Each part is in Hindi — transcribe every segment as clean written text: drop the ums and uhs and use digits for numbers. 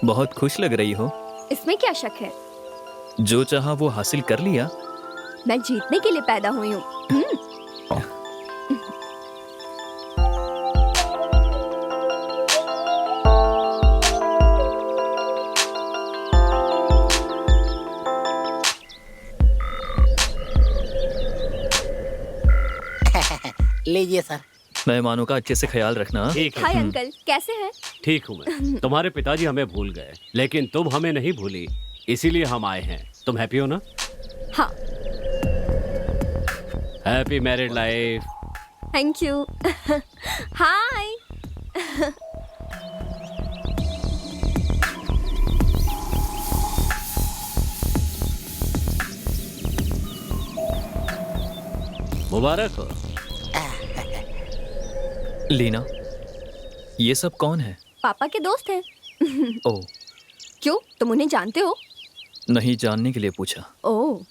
बहुत खुश लग रही हो। इसमें क्या शक है? जो चाहा वो हासिल कर लिया। मैं जीतने के लिए पैदा हुई हूँ। लीजिए सर। मेहमानों का अच्छे से ख्याल रखना। ठीक है। हाय अंकल, कैसे हैं? ठीक हूँ मैं। तुम्हारे पिताजी हमें भूल गए, लेकिन तुम हमें नहीं भूली, इसीलिए हम आए हैं। तुम हैप्पी हो ना? हाँ। Happy married life. Thank you. Hi. मुबारक हो। लीना, ये सब कौन है? पापा के दोस्त हैं। ओह, क्यों, तुम उन्हें जानते हो? नहीं, जानने के लिए पूछा। ओह।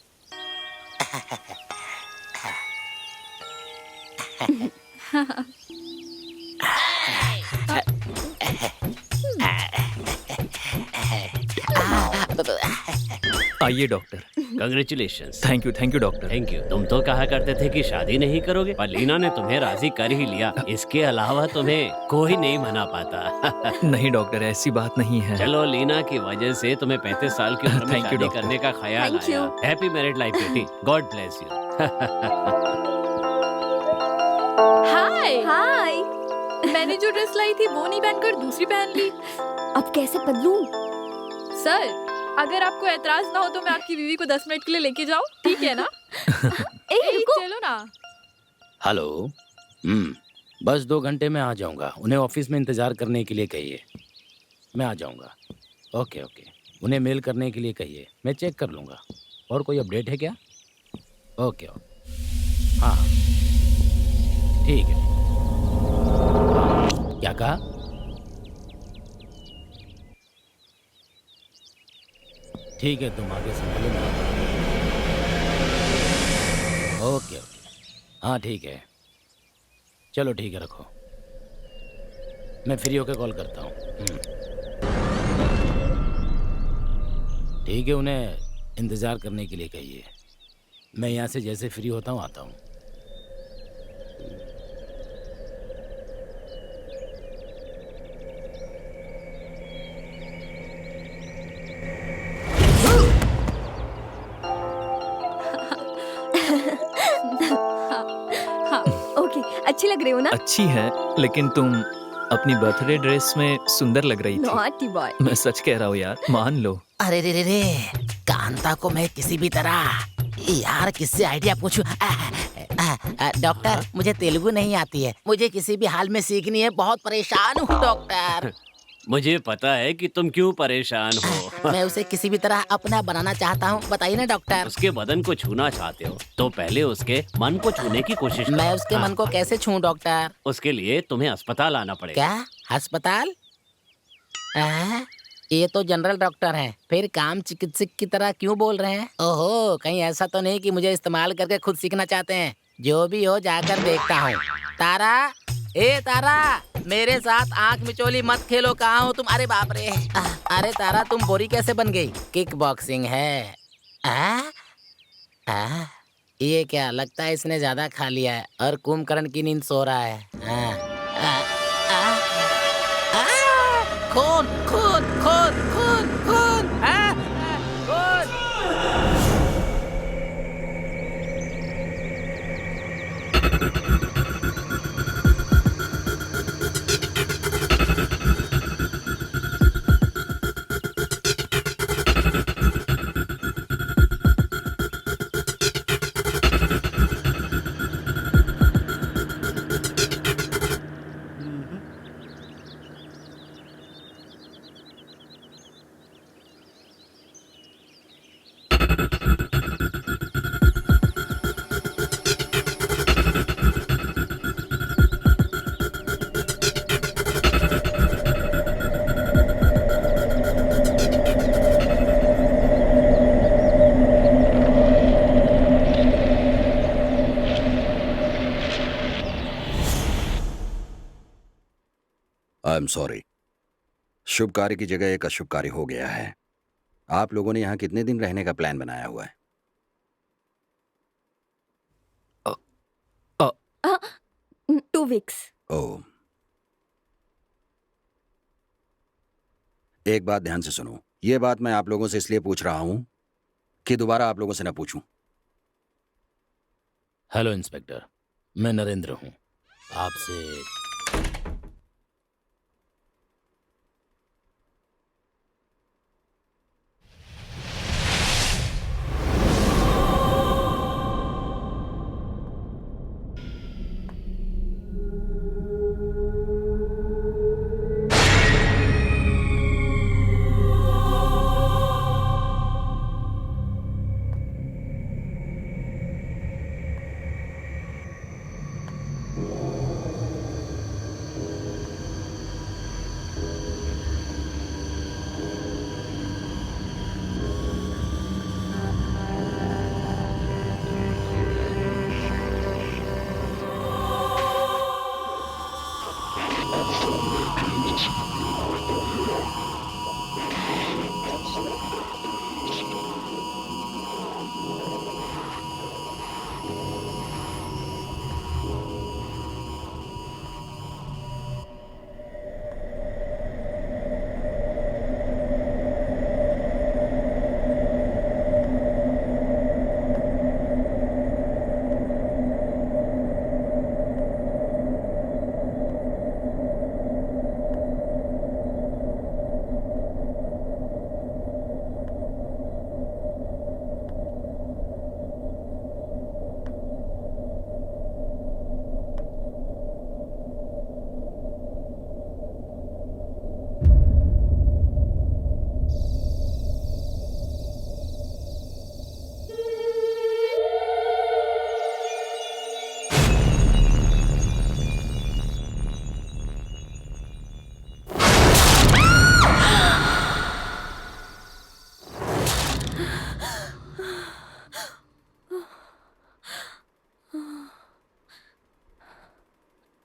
आइए doctor. Congratulations. Thank you doctor. Thank you. तुम तो कहा करते थे कि शादी नहीं करोगे, पर लीना ने तुम्हें राजी कर ही लिया। इसके अलावा तुम्हें कोई नहीं मना पाता। नहीं डॉक्टर, ऐसी बात नहीं है। चलो, लीना की वजह से तुम्हें 35 साल की उम्र में Thank you, शादी doctor. करने का ख्याल Thank you. आया। हैप्पी मैरिड लाइफ बेटी। God bless you. Hi. Hi. मैंने जो ड्रेस लाई थी वो नहीं पहनकर दूसरी पहन ली। अब कैसे बदलूं? सर, अगर आपको एतराज ना हो तो मैं आपकी बीवी को 10 मिनट के लिए लेके जाऊं, ठीक है ना? रुको। चलो ना। हेलो। बस 2 घंटे में आ जाऊंगा। उन्हें ऑफिस में इंतजार करने के लिए कहिए। मैं आ जाऊंगा। Okay okay. उन्हें मेल करने के लिए कहिए, मैं चेक कर लूँगा। और कोई अपडेट है क्या? Okay okay. हाँ, ठीक है। क्या कहा? ठीक है, तुम आगे संभालो ना। Okay okay. हाँ ठीक है। चलो ठीक है, रखो। मैं फ्री होकर कॉल करता हूँ। ठीक है, उन्हें इंतज़ार करने के लिए कहिए। मैं यहाँ से जैसे फ्री होता हूँ आता हूँ। ओके, अच्छी लग रही हो ना? अच्छी है, लेकिन तुम अपनी बर्थडे ड्रेस में सुंदर लग रही थी। Naughty boy. मैं सच कह रहा हूँ यार, मान लो। अरे रे रे रे, कांता को मैं किसी भी तरह यार किससे आइडिया पूछूं? डॉक्टर, मुझे तेलुगु नहीं आती है, मुझे किसी भी हाल में सीखनी है। बहुत परेशान हूँ डॉक्टर। मुझे पता है कि तुम क्यों परेशान हो। मैं उसे किसी भी तरह अपना बनाना चाहता हूँ, बताइए ना डॉक्टर। उसके बदन को छूना चाहते हो तो पहले उसके मन को छूने की कोशिश करो। मैं उसके मन को कैसे छूं डॉक्टर? उसके लिए तुम्हें अस्पताल आना पड़ेगा। क्या अस्पताल? ये तो जनरल डॉक्टर हैं, फिर काम चिकित्सक की तरह क्यों बोल रहे हैं? ओहो, कहीं ऐसा तो नहीं कि मुझे इस्तेमाल करके खुद सीखना चाहते हैं? जो भी हो, जाकर देखता हूँ। तारा, ए तारा, मेरे साथ आंख मिचोली मत खेलो। कहाँ हो तुम? अरे बाप रे। अरे तारा, तुम बोरी कैसे बन गई? किक बॉक्सिंग है। ये क्या लगता है, इसने ज्यादा खा लिया है और कुंभकर्ण की नींद सो रहा है। खून खून खून खून खून खून। I am sorry. शुभ कार्य की जगह एक अशुभ कार्य हो गया है। आप लोगों ने यहाँ कितने दिन रहने का प्लान बनाया हुआ है? 2 वीक्स। ओह, एक बात ध्यान से सुनो। ये बात मैं आप लोगों से इसलिए पूछ रहा हूं कि दोबारा आप लोगों से न पूछूं। हेलो इंस्पेक्टर, मैं नरेंद्र हूँ। आपसे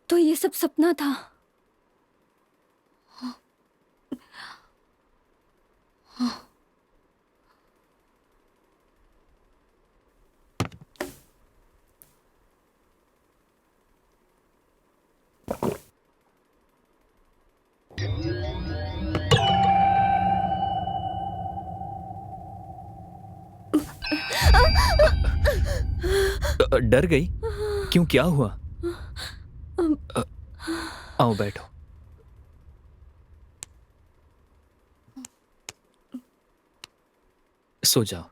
तो ये सब सपना था। डर गई? क्यों, क्या हुआ? आओ बैठो। सो जाओ।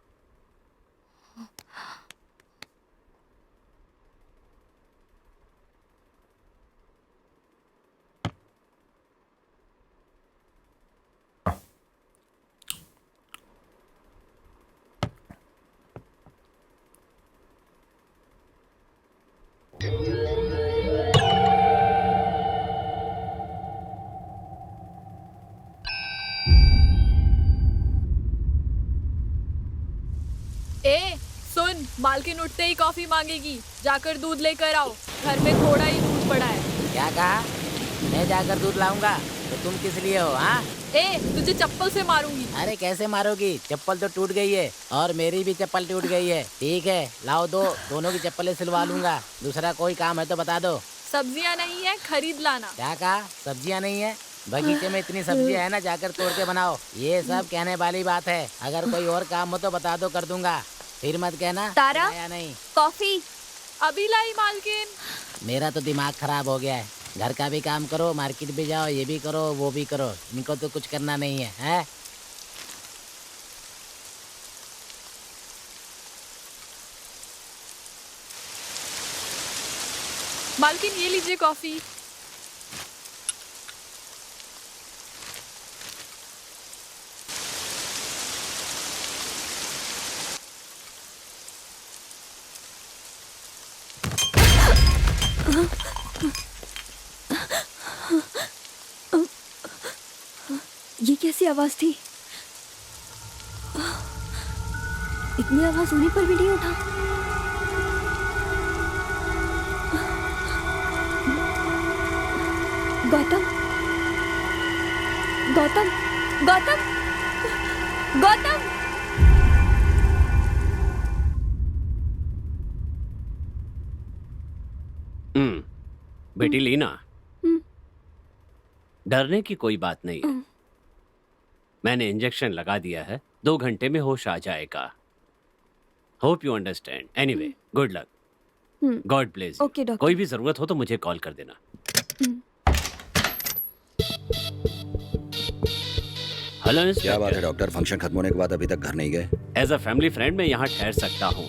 ए सुन, मालकिन उठते ही कॉफी मांगेगी, जाकर दूध लेकर आओ। घर में थोड़ा ही दूध पड़ा है। क्या कहा? मैं जाकर दूध लाऊंगा? तो तुम किस लिए हो? हाँ, ए तुझे चप्पल से मारूंगी। अरे कैसे मारोगी? चप्पल तो टूट गई है और मेरी भी चप्पल टूट गई है। ठीक है, लाओ दो, दोनों की चप्पलें सिलवा लूंगा। दूसरा कोई काम है तो बता दो। सब्जियां नहीं है, खरीद लाना। क्या कहा? सब्जियां नहीं है? बगीचे में इतनी सब्जियां है ना, जाकर तोड़ के बनाओ। ये सब कहने वाली बात है। अगर कोई और काम हो तो बता दो, कर दूंगा। फिर मत कहना तारा, या नहीं। कॉफी। अभी लाई मालकिन। मेरा तो दिमाग खराब हो गया है। घर का भी काम करो, मार्केट भी जाओ, ये भी करो, वो भी करो। इनको तो कुछ करना नहीं है, हैं? मालकिन ये लीजिए कॉफी। ये कैसी आवाज थी? इतनी आवाज होने पर भी नहीं उठा। गौतम, गौतम गौतम गौतम बेटी लीना, डरने की कोई बात नहीं है। मैंने इंजेक्शन लगा दिया है, 2 घंटे में होश आ जाएगा। Hope you understand. Anyway, good luck. God bless. Okay doctor. कोई भी जरूरत हो तो मुझे कॉल कर देना। हेलो क्या बात है इंस्पेक्टर। डॉक्टर? फंक्शन खत्म होने के बाद अभी तक घर नहीं गए? एज अ फैमिली फ्रेंड मैं यहाँ ठहर सकता हूँ।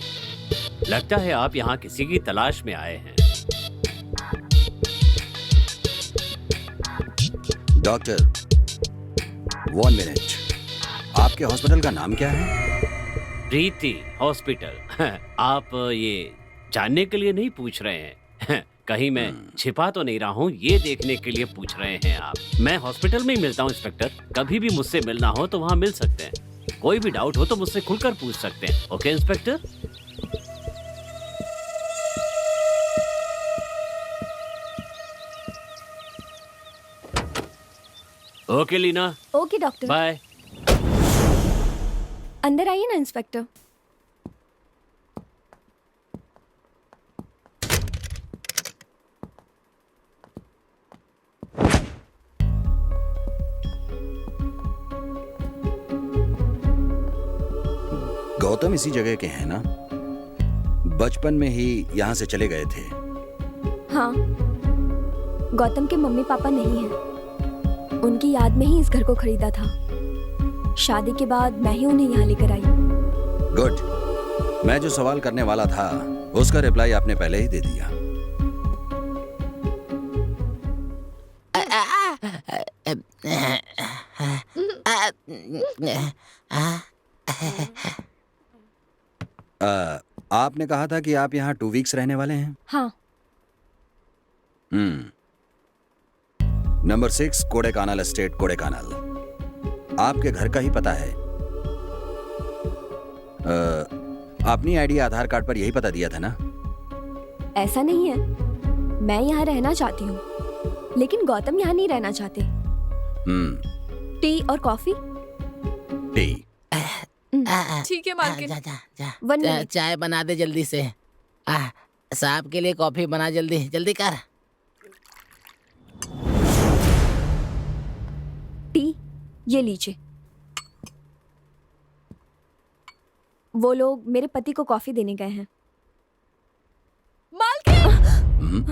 लगता है आप यहाँ किसी की तलाश में आए हैं। डॉक्टर 1 मिनट, आपके हॉस्पिटल का नाम क्या है? प्रीति हॉस्पिटल। आप ये जानने के लिए नहीं पूछ रहे हैं? कहीं मैं छिपा तो नहीं रहा हूँ, ये देखने के लिए पूछ रहे हैं आप? मैं हॉस्पिटल में ही मिलता हूँ इंस्पेक्टर। कभी भी मुझसे मिलना हो तो वहाँ मिल सकते हैं। कोई भी डाउट हो तो मुझसे खुलकर पूछ सकते हैं। Okay inspector? Okay Leena, okay doctor. Bye. अंदर आइए ना इंस्पेक्टर। गौतम इसी जगह के हैं ना? बचपन में ही यहाँ से चले गए थे। हाँ, गौतम के मम्मी पापा नहीं हैं। उनकी याद में ही इस घर को खरीदा था। शादी के बाद मैं ही उन्हें यहाँ लेकर आई। गुड। मैं जो सवाल करने वाला था उसका रिप्लाई आपने पहले ही दे दिया। आपने कहा था कि आप यहाँ 2 वीक्स रहने वाले हैं। हाँ। Number 6 Kodaikanal estate, Kodaikanal. आपके घर का ही पता है। अपनी आईडी आधार कार्ड पर यही पता दिया था ना? ऐसा नहीं है, मैं यहाँ रहना चाहती हूँ, लेकिन गौतम यहाँ नहीं रहना चाहते। टी और कॉफी? टी। ठीक है मालकिन। जा जा जा 1 मिनट। चाय बना दे जल्दी से। साहब के लिए कॉफी बना, जल्दी जल्दी कर। टी ये लीजिए। वो लोग मेरे पति को कॉफी देने गए हैं। मालकिन!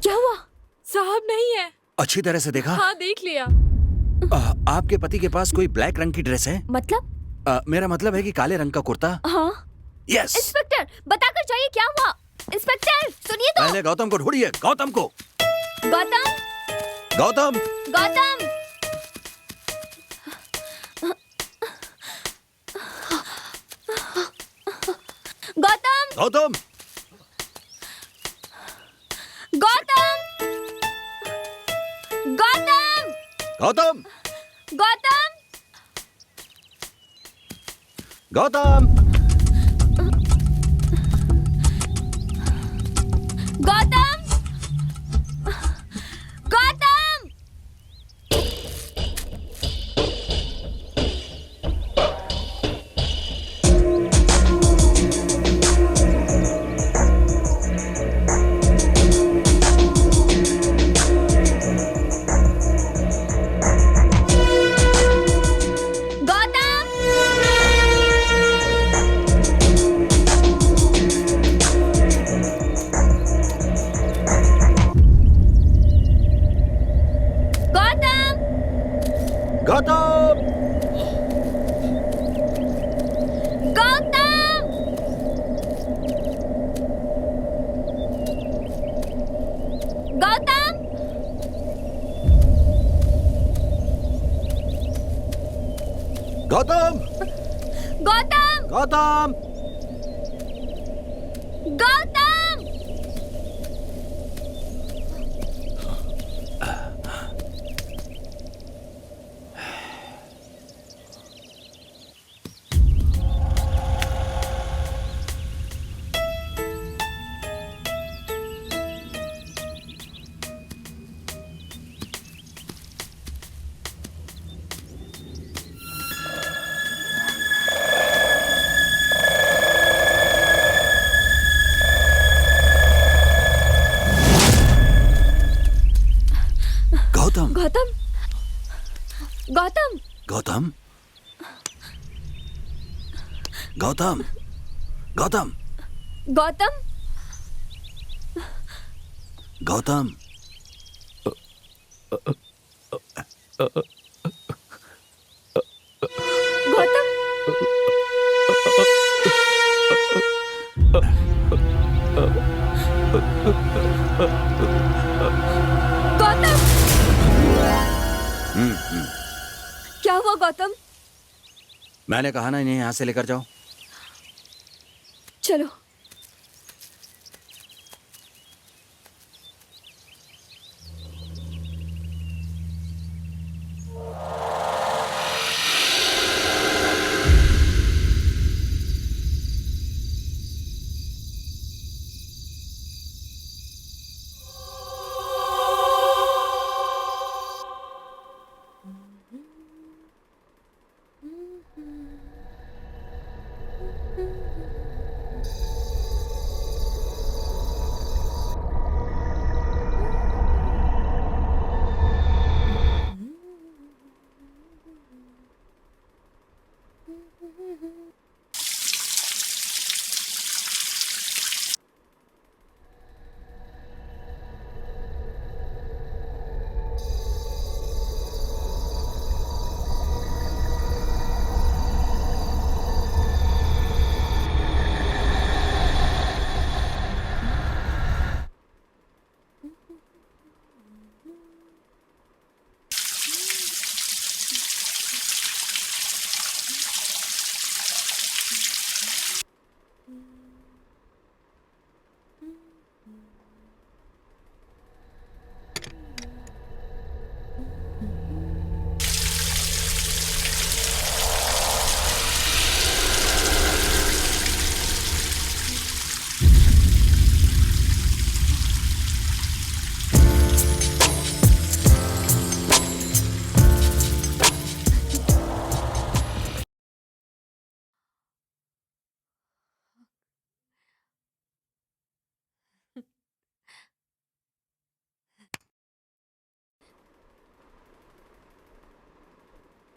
क्या हुआ? साहब नहीं है। अच्छी तरह से देखा? हाँ देख लिया। आपके पति के पास कोई ब्लैक रंग की ड्रेस है? मतलब? मेरा मतलब है कि काले रंग का कुर्ता। हाँ। यस। इंस्पेक्टर बताकर जाइए क्या हुआ। इंस्पेक्टर सुनिए तो। पहले गौतम को ढूंढिए। गौतम को। गौतम गौतम। गौतम गौतम गौतम। गौतम गौतम गौतम। गौतम गौतम। गौतम गौतम गौतम। गौतम गौतम गौतम। गौतम गौतम। गौतम गौतम, गौतम, गौतम, गौतम, गौतम। गौतम, गौतम, क्या हुआ गौतम? मैंने कहा ना इन्हें यहां से लेकर जाओ। चलो।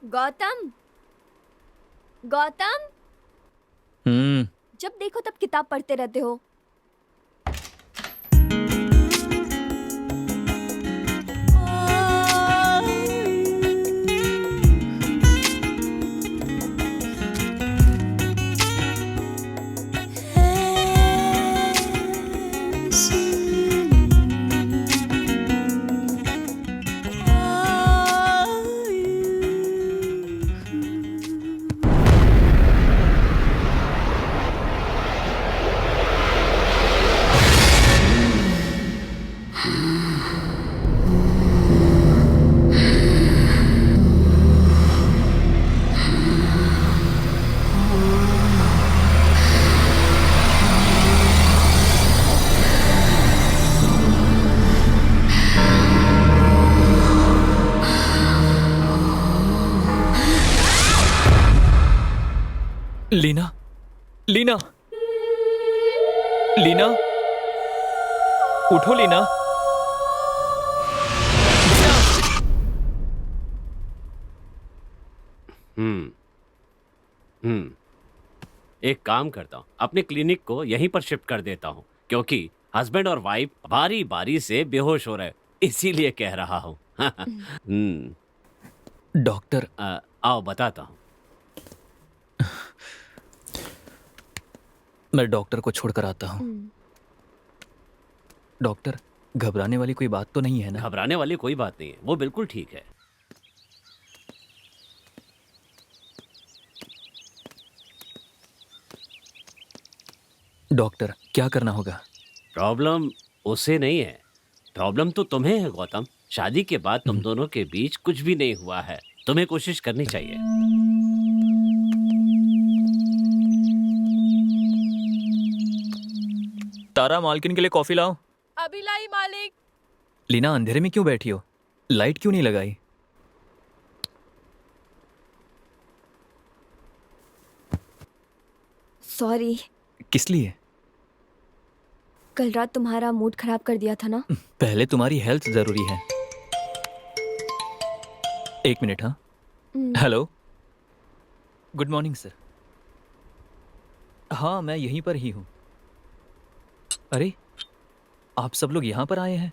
गौतम, गौतम, जब देखो तब किताब पढ़ते रहते हो। लीना, लीना, लीना, उठो लीना। एक काम करता हूँ, अपने क्लिनिक को यहीं पर शिफ्ट कर देता हूँ, क्योंकि हस्बैंड और वाइफ बारी बारी से बेहोश हो रहे, इसीलिए कह रहा हूँ। डॉक्टर, आओ बताता हूँ। मैं डॉक्टर को छोड़कर आता हूँ। डॉक्टर, घबराने वाली कोई बात तो नहीं है ना? घबराने वाली कोई बात नहीं है, वो बिल्कुल ठीक है। डॉक्टर, क्या करना होगा? प्रॉब्लम उसे नहीं है, प्रॉब्लम तो तुम्हें है गौतम। शादी के बाद तुम दोनों के बीच कुछ भी नहीं हुआ है, तुम्हें कोशिश करनी चाहिए। तारा, मालकिन के लिए कॉफी लाओ। अभी लाई मालिक। लीना, अंधेरे में क्यों बैठी हो? लाइट क्यों नहीं लगाई? सॉरी। किस लिए? कल रात तुम्हारा मूड खराब कर दिया था ना। पहले तुम्हारी हेल्थ जरूरी है। एक मिनट। हाँ, हेलो, गुड मॉर्निंग सर। हाँ, मैं यहीं पर ही हूँ। अरे, आप सब लोग यहाँ पर आए हैं?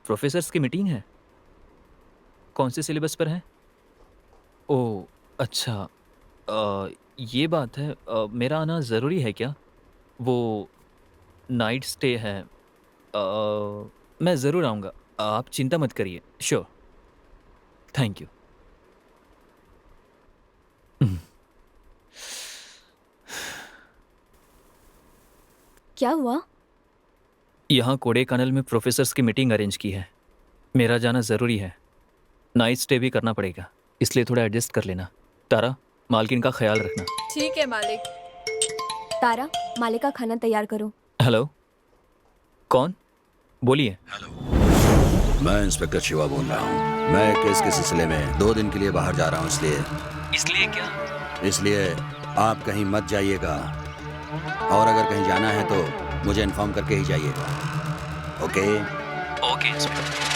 प्रोफेसर्स की मीटिंग है? कौन से सिलेबस पर है? ओह, अच्छा। ये बात है, मेरा आना ज़रूरी है क्या? वो नाइट स्टे है। मैं ज़रूर आऊँगा, आप चिंता मत करिए। Sure, thank you. क्या हुआ? यहाँ कोडेकनाल में प्रोफेसर्स की मीटिंग अरेंज की है। मेरा जाना ज़रूरी है, नाइट स्टे भी करना पड़ेगा, इसलिए थोड़ा एडजस्ट कर लेना। तारा, मालकिन का ख्याल रखना। ठीक है मालिक। तारा, मालिक का खाना तैयार करो। हेलो, कौन? बोलिए। मैं इंस्पेक्टर शिवा बोल रहा हूँ। मैं केस के सिलसिले में 2 दिन के लिए बाहर जा रहा हूँ, इसलिए क्या? इसलिए आप कहीं मत जाइएगा, और अगर कहीं जाना है तो मुझे इन्फॉर्म करके ही जाइएगा। ओके? Okay inspector.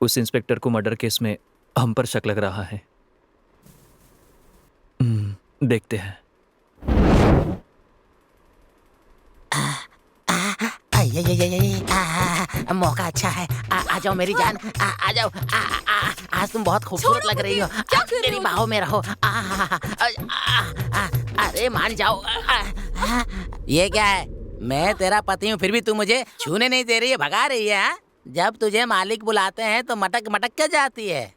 उस इंस्पेक्टर को मर्डर केस में हम पर शक लग रहा है। देखते हैं। मौका अच्छा है। आ जाओ मेरी जान, आ जाओ। आज तुम बहुत खूबसूरत लग रही हो। मेरी बाहों में रहो। अरे मान जाओ। ये क्या है? मैं तेरा पति हूँ, फिर भी तू मुझे छूने नहीं दे रही है, भगा रही है। हाँ? जब तुझे मालिक बुलाते हैं तो मटक मटक के जाती है।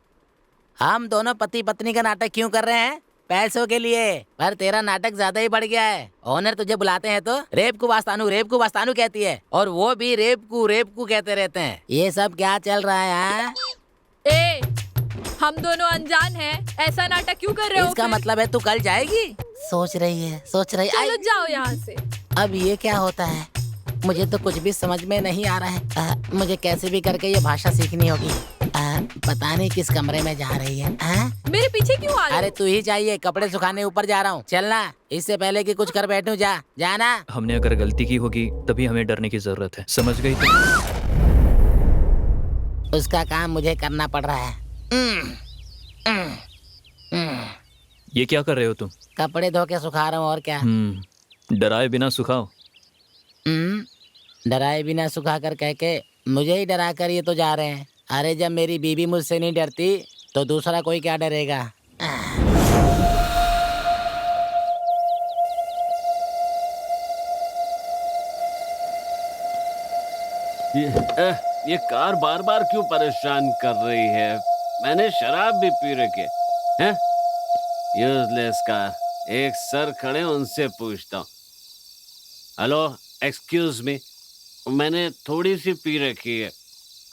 हम दोनों पति पत्नी का नाटक क्यों कर रहे हैं? पैसों के लिए। पर तेरा नाटक ज्यादा ही बढ़ गया है। ओनर तुझे बुलाते हैं तो रेप को वास्तानू कहती है, और वो भी रेप को कहते रहते हैं। ये सब क्या चल रहा है? ए, हम दोनों अनजान हैं, ऐसा नाटक क्यों कर रहे हो? इसका मतलब है तू कल जाएगी? सोच रही है। चलो जाओ यहाँ से। अब ये क्या होता है? मुझे तो कुछ भी समझ में नहीं आ रहा है। मुझे कैसे भी करके ये भाषा सीखनी होगी। पता नहीं किस कमरे में जा रही है। मेरे पीछे क्यों आ रहे हो? अरे तू ही चाहिए, कपड़े सुखाने ऊपर जा रहा हूँ। चलना, इससे पहले कि कुछ कर बैठूं। जाना। हमने अगर गलती की होगी तभी हमें डरने की जरूरत है, समझ गई तुम? उसका काम मुझे करना पड़ रहा है। ये क्या कर रहे हो तुम? कपड़े धो के सुखा रहा हूँ, और क्या। डराए बिना सुखाओ। डराए बिना सुखा कर कह के मुझे ही डरा कर ये तो जा रहे हैं। अरे जब मेरी बीवी मुझसे नहीं डरती तो दूसरा कोई क्या डरेगा? ये कार बार बार क्यों परेशान कर रही है? मैंने शराब भी पी रखी है। Useless car. एक सर खड़े, उनसे पूछता हूँ। हेलो, एक्सक्यूज मी, मैंने थोड़ी सी पी रखी है।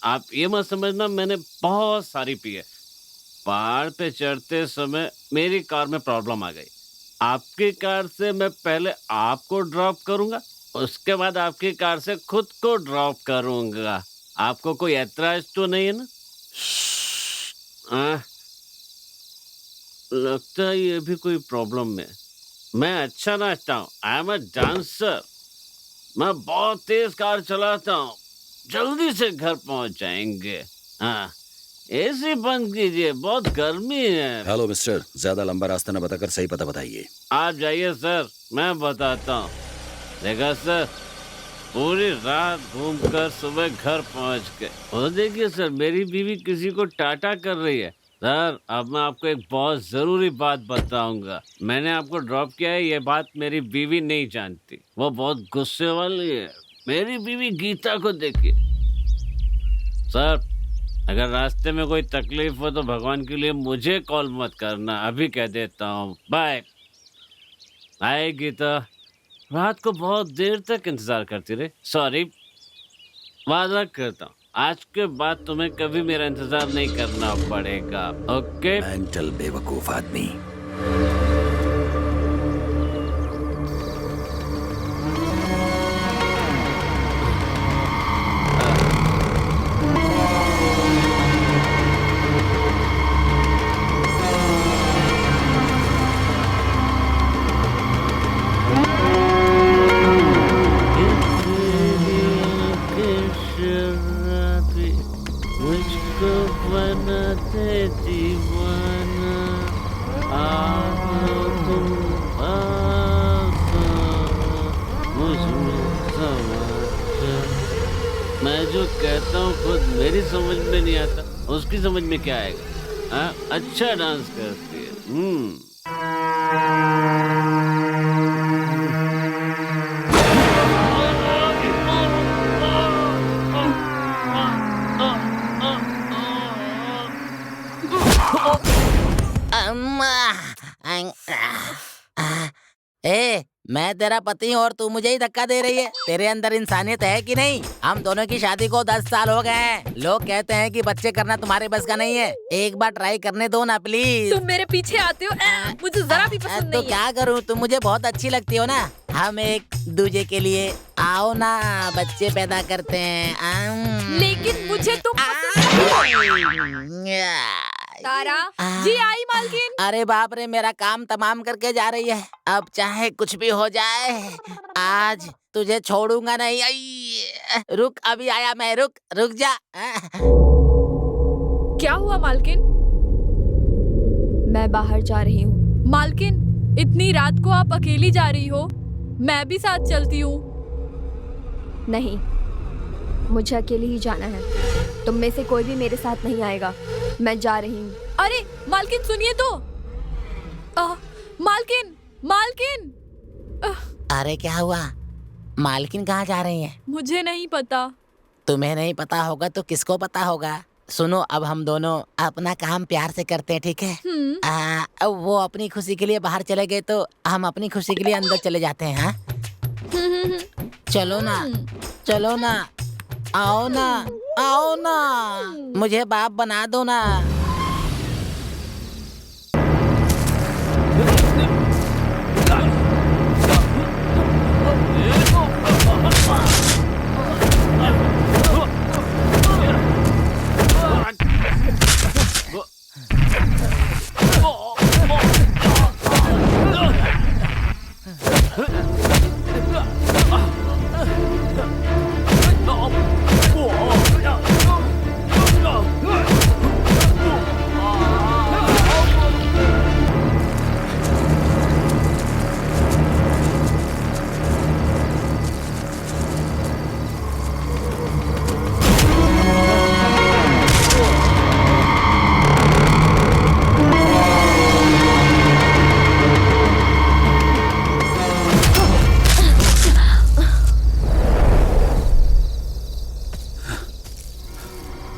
आप ये मत समझना मैंने बहुत सारी पी है। पहाड़ पे चढ़ते समय मेरी कार में प्रॉब्लम आ गई। आपकी कार से मैं पहले आपको ड्रॉप करूंगा, उसके बाद आपकी कार से खुद को ड्रॉप करूंगा। आपको कोई ऐतराज तो नहीं है ना? लगता है ये भी कोई प्रॉब्लम है। मैं अच्छा नाचता हूँ, आई एम अ डांसर। मैं बहुत तेज कार चलाता हूँ, जल्दी से घर पहुंच जाएंगे। हाँ, एसी बंद कीजिए, बहुत गर्मी है। हेलो मिस्टर, ज्यादा लंबा रास्ता न बताकर सही पता बताइए। आप जाइए सर, मैं बताता हूँ। देखा सर, पूरी रात घूमकर सुबह घर पहुंच गए। और देखिए सर, मेरी बीवी किसी को टाटा कर रही है। सर, अब मैं आपको एक बहुत जरूरी बात बताऊंगा। मैंने आपको ड्रॉप किया है, ये बात मेरी बीवी नहीं जानती। वो बहुत गुस्से वाली है। मेरी बीवी गीता को देखिए। सर, अगर रास्ते में कोई तकलीफ हो तो भगवान के लिए मुझे कॉल मत करना, अभी कह देता हूँ। Bye bye. गीता रात को बहुत देर तक इंतजार करती रही। सॉरी, वादा करता हूँ आज के बाद तुम्हें कभी मेरा इंतजार नहीं करना पड़ेगा। ओके? मेंटल बेवकूफ आदमी। मुझको बनाते दीवाना, आओ तुम पास, मुझमें समा जाओ। मैं जो कहता हूँ खुद मेरी समझ में नहीं आता, उसकी समझ में क्या आएगा? हाँ, अच्छा डांस करती है। ए, मैं तेरा पति हूँ और तू मुझे ही धक्का दे रही है। तेरे अंदर इंसानियत है कि नहीं? हम दोनों की शादी को 10 साल हो गए हैं। लोग कहते हैं कि बच्चे करना तुम्हारे बस का नहीं है। एक बार ट्राई करने दो ना प्लीज। तुम मेरे पीछे आते हो, मुझे जरा भी पसंद तो नहीं है। क्या करूँ, तुम मुझे बहुत अच्छी लगती हो ना। हम एक दूजे के लिए आओ ना, बच्चे पैदा करते हैं। लेकिन मुझे तुम तारा जी आई मालकिन। अरे बाप रे, मेरा काम तमाम करके जा रही है। अब चाहे कुछ भी हो जाए, आज तुझे छोड़ूंगा नहीं। आई, रुक, अभी आया मैं। रुक जा। क्या हुआ मालकिन? मैं बाहर जा रही हूँ। मालकिन, इतनी रात को आप अकेली जा रही हो? मैं भी साथ चलती हूँ। नहीं, मुझे अकेले ही जाना है। तुम में से कोई भी मेरे साथ नहीं आएगा। मैं जा रही हूँ। अरे मालकिन सुनिए तो। मालकिन। अरे क्या हुआ? मालकिन कहाँ जा रही है? मुझे नहीं पता। तुम्हें नहीं पता होगा तो किसको पता होगा? सुनो, अब हम दोनों अपना काम प्यार से करते हैं, ठीक है? वो अपनी खुशी के लिए बाहर चले गए तो हम अपनी खुशी के लिए अंदर चले जाते हैं। हाँ, चलो ना, आओ ना, मुझे बाप बना दो ना।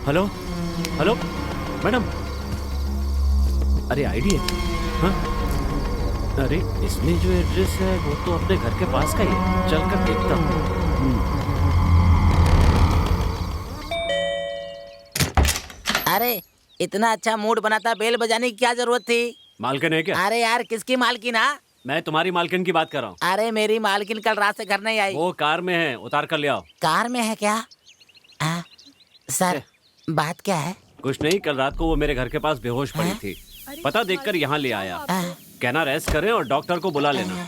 Hello madam. अरे आईडी है। हाँ? अरे इसमें जो एड्रेस है वो तो अपने घर के पास का ही है। चल कर देखता हूँ। अरे इतना अच्छा मूड बना था, बेल बजाने की क्या जरूरत थी? मालकिन है क्या? अरे यार, किसकी मालकिन? हाँ, मैं तुम्हारी मालकिन की बात कर रहा हूँ। अरे मेरी मालकिन कल रात से घर नहीं आई। वो कार में है, उतार कर ले आओ। कार में है क्या? सर, बात क्या है? कुछ नहीं, कल रात को वो मेरे घर के पास बेहोश पड़ी थी। पता देखकर यहाँ ले आया। कहना रेस्ट करें और डॉक्टर को बुला लेना।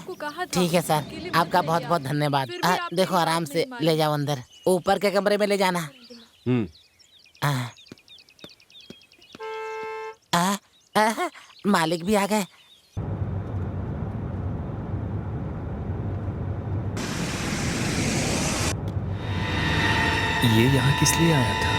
ठीक है सर, आपका बहुत बहुत धन्यवाद। देखो, आराम से ले जाओ अंदर, ऊपर के कमरे में ले जाना। मालिक भी आ गए। ये यहाँ किस लिए आया था?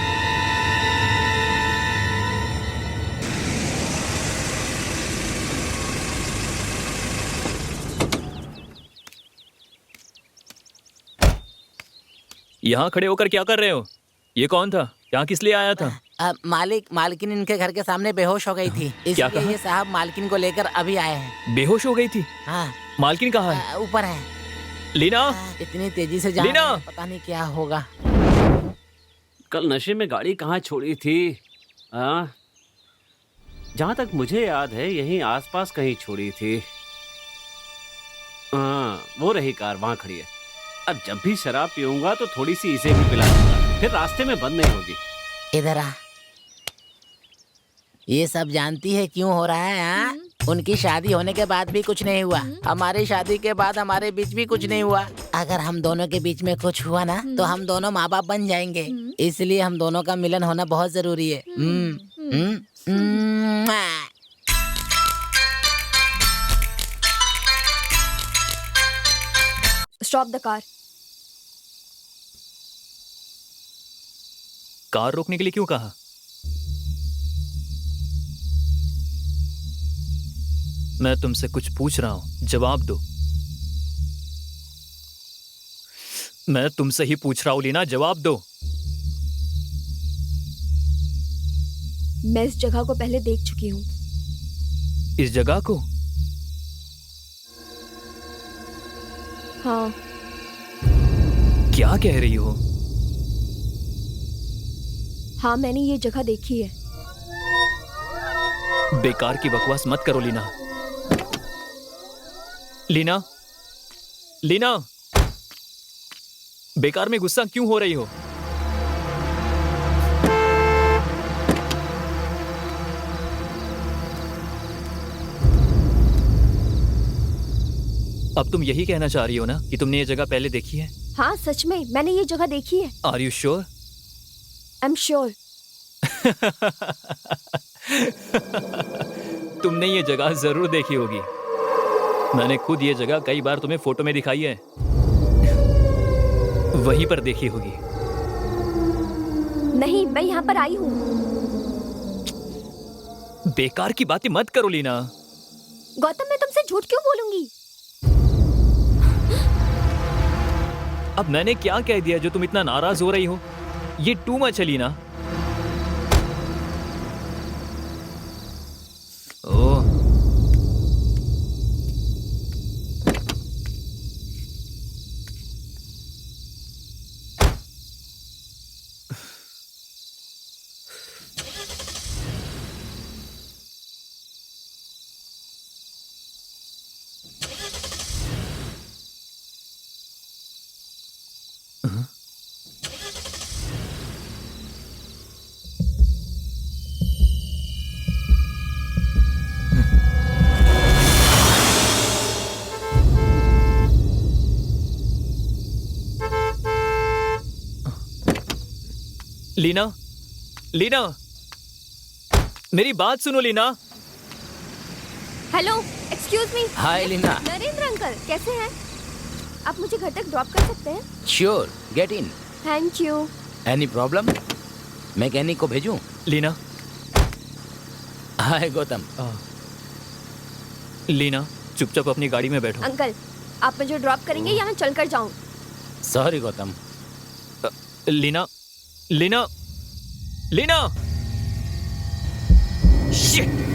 यहाँ खड़े होकर क्या कर रहे हो? ये कौन था? यहाँ किस लिए आया था? मालकिन इनके घर के सामने बेहोश हो गई थी, इसलिए ये साहब मालकिन को लेकर अभी आए हैं। बेहोश हो गई थी? हाँ। मालकिन कहाँ है? ऊपर है। लीना, इतनी तेजी से जा रहे हैं, पता नहीं क्या होगा। कल नशे में गाड़ी कहाँ छोड़ी थी? जहाँ तक मुझे याद है यहीं आसपास कहीं छोड़ी थी। वो रही कार, वहाँ खड़ी है। अब जब भी शराब पीऊंगा तो थोड़ी सी इसे भी पिला दूंगा, फिर रास्ते में बंद नहीं होगी। इधर आ। ये सब जानती है क्यों हो रहा है? उनकी शादी होने के बाद भी कुछ नहीं हुआ, हमारी शादी के बाद हमारे बीच भी कुछ नहीं हुआ। अगर हम दोनों के बीच में कुछ हुआ ना तो हम दोनों माँ बाप बन जाएंगे, इसलिए हम दोनों का मिलन होना बहुत जरूरी है। Stop the car. कार रोकने के लिए क्यों कहा? मैं तुमसे कुछ पूछ रहा हूं, जवाब दो। मैं तुमसे ही पूछ रहा हूं लीना, जवाब दो। मैं इस जगह को पहले देख चुकी हूँ। इस जगह को? हाँ। क्या कह रही हो? हाँ, मैंने ये जगह देखी है। बेकार की बकवास मत करो लीना। लीना, लीना, बेकार में गुस्सा क्यों हो रही हो? अब तुम यही कहना चाह रही हो ना कि तुमने ये जगह पहले देखी है? हाँ, सच में मैंने ये जगह देखी है। Are you sure? I am sure. तुमने ये जगह जरूर देखी होगी। मैंने खुद ये जगह कई बार तुम्हें फोटो में दिखाई है। वहीं पर देखी होगी। नहीं, मैं यहाँ पर आई हूँ। बेकार की बातें मत करो लीना। गौतम, मैं तुमसे झूठ क्यों बोलूंगी? अब मैंने क्या कह दिया जो तुम इतना नाराज हो रही हो? ये टू मच है लीना। ओह, लीना, लीना, मेरी बात सुनो Leena. Hello, excuse me. Hi Leena. Narendra uncle, कैसे हैं? आप मुझे घर तक ड्रॉप कर सकते हैं? Sure, get in. Thank you. Any problem? Mechanic को भेजूं? लीना, हाय गौतम। लीना, चुपचाप अपनी गाड़ी में बैठो। अंकल, आप मुझे ड्रॉप करेंगे या मैं चलकर जाऊं? Sorry Gautam. Leena, Leena, Leena, shit!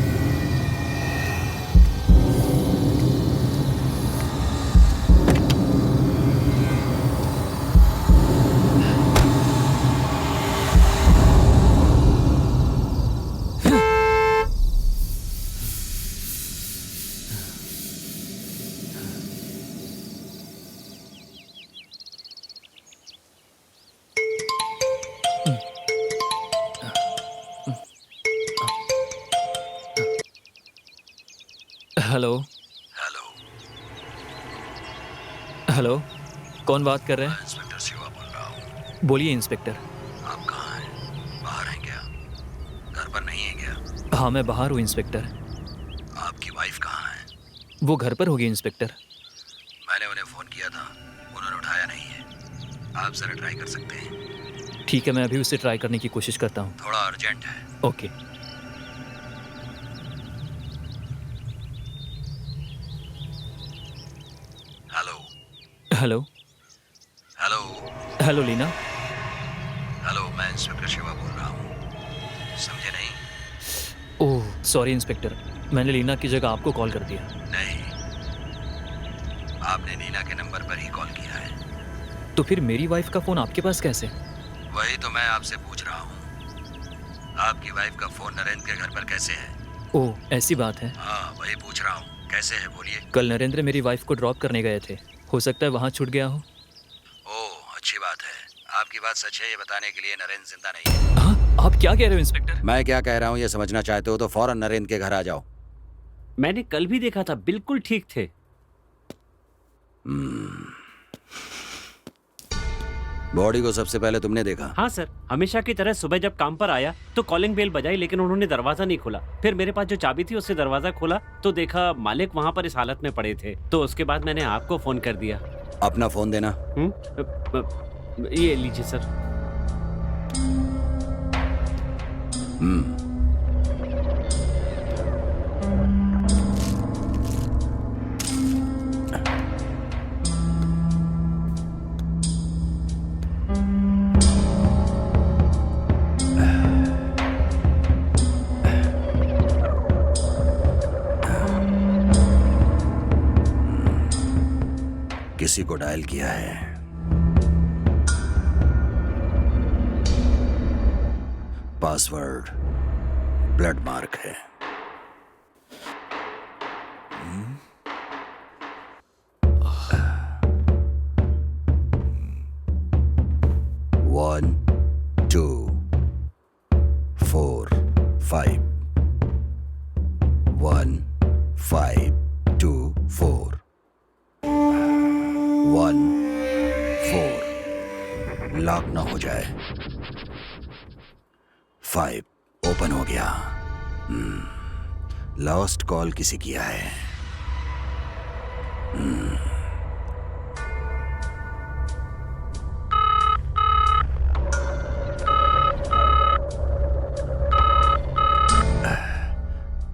Hello, hello, hello, कौन बात कर रहे हैं? इंस्पेक्टर शिवा बोल रहा हूँ। बोलिए इंस्पेक्टर। आप कहाँ हैं? बाहर हैं क्या? घर पर नहीं है क्या? हाँ, मैं बाहर हूँ इंस्पेक्टर। आपकी वाइफ कहाँ है? वो घर पर होगी इंस्पेक्टर। मैंने उन्हें फोन किया था, उन्होंने उठाया नहीं है। आप जरा ट्राई कर सकते हैं? ठीक है, मैं अभी उसे ट्राई करने की कोशिश करता हूँ। थोड़ा अर्जेंट है। Okay. Hello, hello, hello, hello Leena. Hello, मैं इंस्पेक्टर शिवा बोल रहा हूँ। समझे नहीं? ओह, सॉरी इंस्पेक्टर, मैंने लीना की जगह आपको कॉल कर दिया। नहीं, आपने नीना के नंबर पर ही कॉल किया है। तो फिर मेरी वाइफ का फोन आपके पास कैसे? वही तो मैं आपसे पूछ रहा हूँ। आपकी वाइफ का फोन नरेंद्र के घर पर कैसे है? ओह, ऐसी बात है। हाँ, वही पूछ रहा हूँ, कैसे है बोलिए। कल नरेंद्र मेरी वाइफ को ड्रॉप करने गए थे, हो सकता है वहाँ छूट गया हो। ओह, अच्छी बात है। आपकी बात सच है ये बताने के लिए नरेंद्र जिंदा नहीं है। हाँ, आप क्या कह रहे हो इंस्पेक्टर? मैं क्या कह रहा हूँ ये समझना चाहते हो तो फौरन नरेंद्र के घर आ जाओ। मैंने कल भी देखा था, बिल्कुल ठीक थे। बॉडी को सबसे पहले तुमने देखा? हाँ सर, हमेशा की तरह सुबह जब काम पर आया तो कॉलिंग बेल बजाई, लेकिन उन्होंने दरवाजा नहीं खोला। फिर मेरे पास जो चाबी थी उससे दरवाजा खोला तो देखा मालिक वहाँ पर इस हालत में पड़े थे। तो उसके बाद मैंने आपको फोन कर दिया। अपना फोन देना। ये लीजिए सर। किसी को डायल किया है। पासवर्ड ब्लड मार्क है। वन 2 4 5 1 5 2 4 1 4 लॉक ना हो जाए। 5 ओपन हो गया। लॉस्ट कॉल किसी किया है।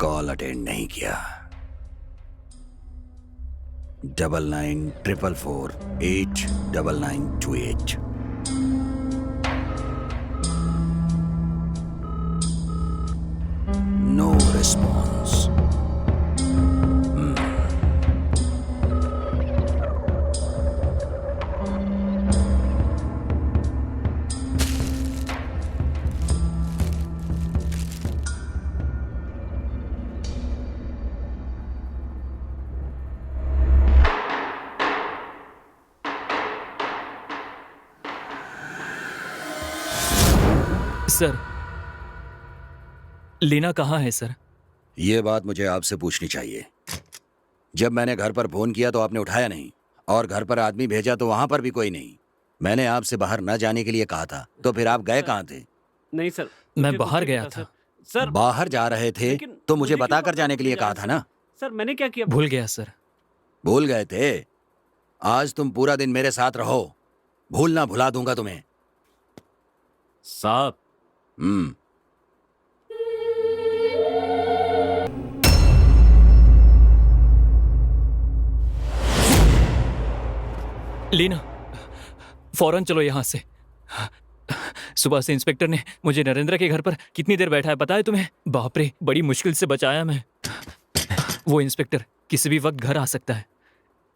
कॉल अटेंड नहीं किया। 9944489928। No response. सर, लीना कहाँ है सर? ये बात मुझे आपसे पूछनी चाहिए। जब मैंने घर पर फोन किया तो आपने उठाया नहीं, और घर पर आदमी भेजा तो वहां पर भी कोई नहीं। मैंने आपसे बाहर न जाने के लिए कहा था, तो फिर आप गए कहाँ थे? नहीं सर, मैं मुझे कुछ बाहर नहीं गया पता, था। सर। बाहर जा रहे थे लेकिन तो मुझे क्यों बताकर बाहर जाने के लिए जा कहा रहे था ना। सर, मैंने क्या किया? भूल गया सर। भूल गए थे? आज तुम पूरा दिन मेरे साथ रहो, भूलना भुला दूंगा तुम्हें। साहब, हम्म। लीना, फौरन चलो यहाँ से। सुबह से इंस्पेक्टर ने मुझे नरेंद्र के घर पर कितनी देर बैठा है पता है तुम्हें? बाप रे, बड़ी मुश्किल से बचाया मैं। वो इंस्पेक्टर किसी भी वक्त घर आ सकता है,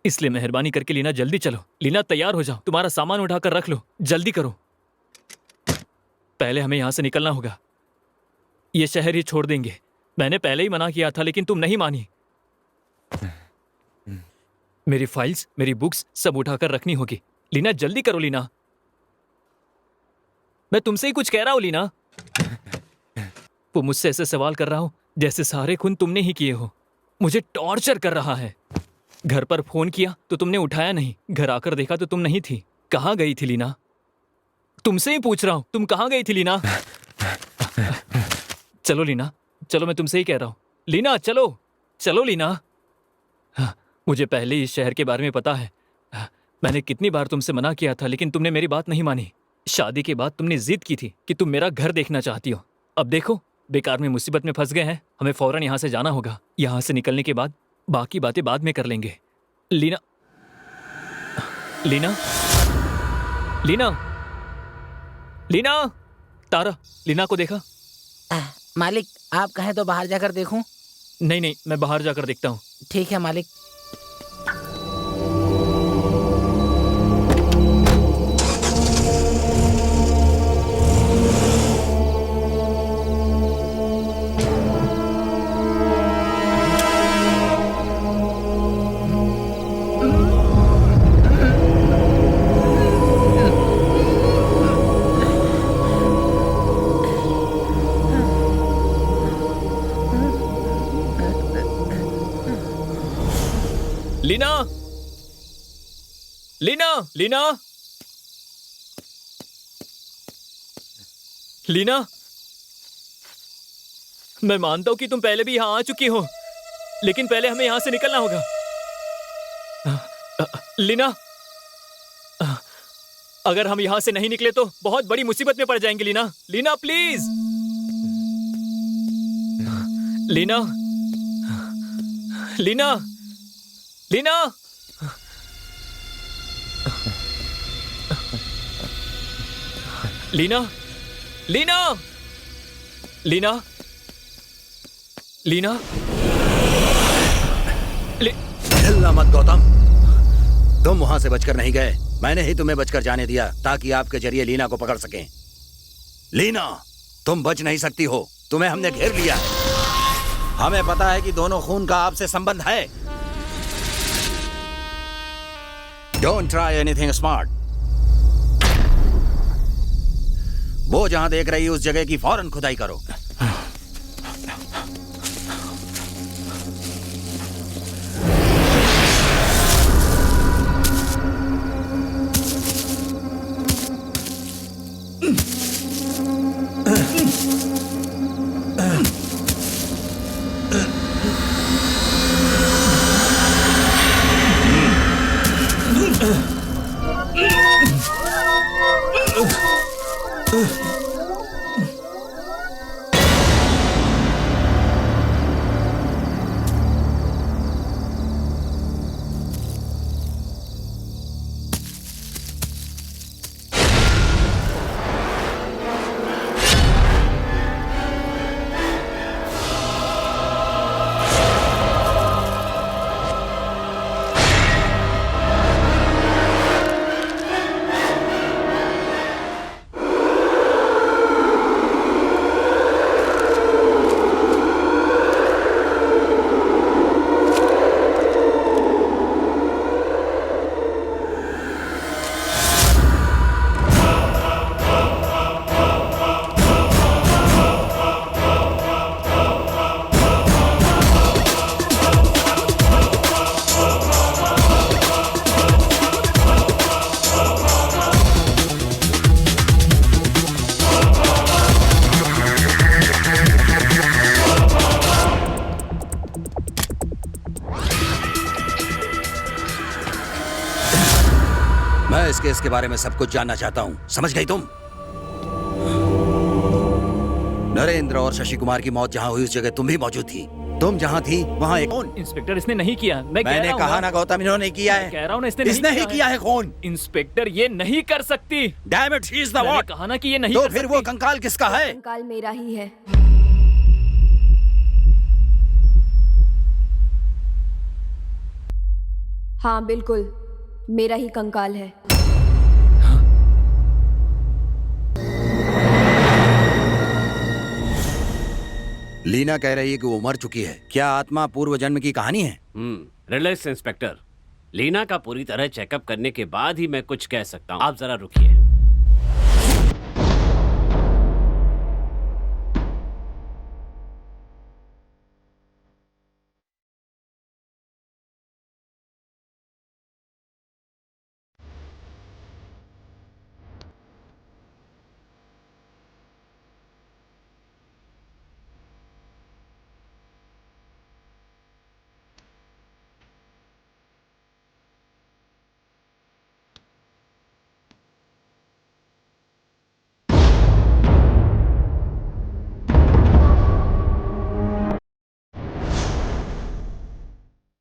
इसलिए मेहरबानी करके लीना जल्दी चलो। लीना तैयार हो जाओ, तुम्हारा सामान उठाकर रख लो, जल्दी करो। पहले हमें यहाँ से निकलना होगा। ये शहर ही छोड़ देंगे। मैंने पहले ही मना किया था लेकिन तुम नहीं मानी। मेरी फाइल्स, मेरी बुक्स सब उठाकर रखनी होगी। लीना जल्दी करो लीना, मैं तुमसे ही कुछ कह रहा हूं लीना। वो मुझसे ऐसे सवाल कर रहा हूं जैसे सारे खून तुमने ही किए हो। मुझे टॉर्चर कर रहा है। घर पर फोन किया तो तुमने उठाया नहीं, घर आकर देखा तो तुम नहीं थी। कहाँ गई थी लीना? तुमसे ही पूछ रहा हूं, तुम कहाँ गई थी लीना? चलो लीना, चलो, मैं तुमसे ही कह रहा हूं। लीना चलो, चलो लीना। हाँ, मुझे पहले ही इस शहर के बारे में पता है। मैंने कितनी बार तुमसे मना किया था लेकिन तुमने मेरी बात नहीं मानी। शादी के बाद तुमने जिद की थी कि तुम मेरा घर देखना चाहती हो। अब देखो, बेकार में मुसीबत में फंस गए हैं। हमें फौरन यहाँ से जाना होगा। यहाँ से निकलने के बाद बाकी बातें बाद में कर लेंगे। लीना, लीना, लीना, लीना। तारा, लीना को देखा? मालिक, आप कहें तो बाहर जाकर देखूं? नहीं नहीं, मैं बाहर जाकर देखता हूँ। ठीक है मालिक। लीना, लीना, मैं मानता हूं कि तुम पहले भी यहां आ चुकी हो, लेकिन पहले हमें यहां से निकलना होगा। लीना, अगर हम यहां से नहीं निकले तो बहुत बड़ी मुसीबत में पड़ जाएंगे। लीना, लीना प्लीज, लीना, लीना, लीना। लीना, लीना, लीना, लीना, हिलना मत गौतम, तुम वहां से बचकर नहीं गए। मैंने ही तुम्हें बचकर जाने दिया ताकि आपके जरिए लीना को पकड़ सकें। लीना, तुम बच नहीं सकती हो, तुम्हें हमने घेर लिया है। हमें पता है कि दोनों खून का आपसे संबंध है। Don't try anything smart. वो जहां देख रही है उस जगह की फौरन खुदाई करो। मैं इस केस के बारे में सब कुछ जानना चाहता हूं, समझ गई तुम? नरेंद्र और शशि कुमार की मौत जहां हुई उस जगह तुम भी मौजूद थी। तुम जहां थी वहां एक खून। इंस्पेक्टर, इसने नहीं किया। मैंने कहा ना गौतम, इन्होंने किया है। कह रहा हूँ ना, इसने ही किया है खून। इंस्पेक्टर, ये नहीं कर सकती। Damn it, she is the मैंने व्हाट? कहा ना कि ये नहीं तो कर फिर सकती। वो कंकाल किसका है? कंकाल मेरा ही है। हाँ बिल्कुल, मेरा ही कंकाल है। लीना कह रही है कि वो मर चुकी है। क्या आत्मा पूर्व जन्म की कहानी है? रिलैक्स इंस्पेक्टर, लीना का पूरी तरह चेकअप करने के बाद ही मैं कुछ कह सकता हूँ। आप जरा रुकिए।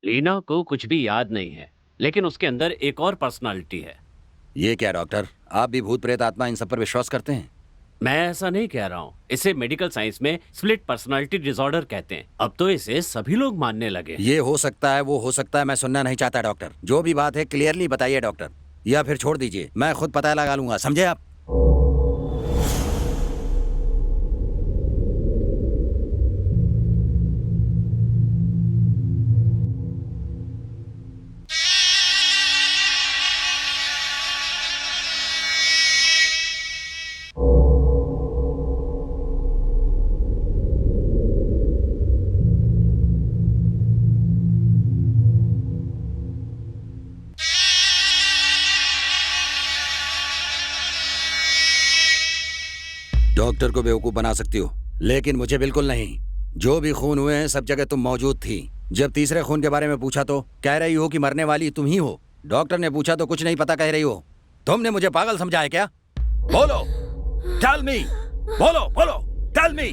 लीना को कुछ भी याद नहीं है, लेकिन उसके अंदर एक और पर्सनालिटी है। ये क्या डॉक्टर, आप भी भूत प्रेत आत्मा इन सब पर विश्वास करते हैं? मैं ऐसा नहीं कह रहा हूँ। इसे मेडिकल साइंस में स्प्लिट पर्सनालिटी डिसऑर्डर कहते हैं। अब तो इसे सभी लोग मानने लगे। ये हो सकता है, वो हो सकता है, मैं सुनना नहीं चाहता डॉक्टर। जो भी बात है क्लियरली बताइए डॉक्टर, या फिर छोड़ दीजिए, मैं खुद पता लगा लूंगा, समझे आप? डॉक्टर को बेवकूफ बना सकती हो, लेकिन मुझे बिल्कुल नहीं। जो भी खून हुए हैं सब जगह तुम मौजूद थी। जब तीसरे खून के बारे में पूछा तो कह रही हो कि मरने वाली तुम ही हो। डॉक्टर ने पूछा तो कुछ नहीं पता कह रही हो। तुमने मुझे पागल समझा है क्या? बोलो, टेल मी, बोलो बोलो, tell me,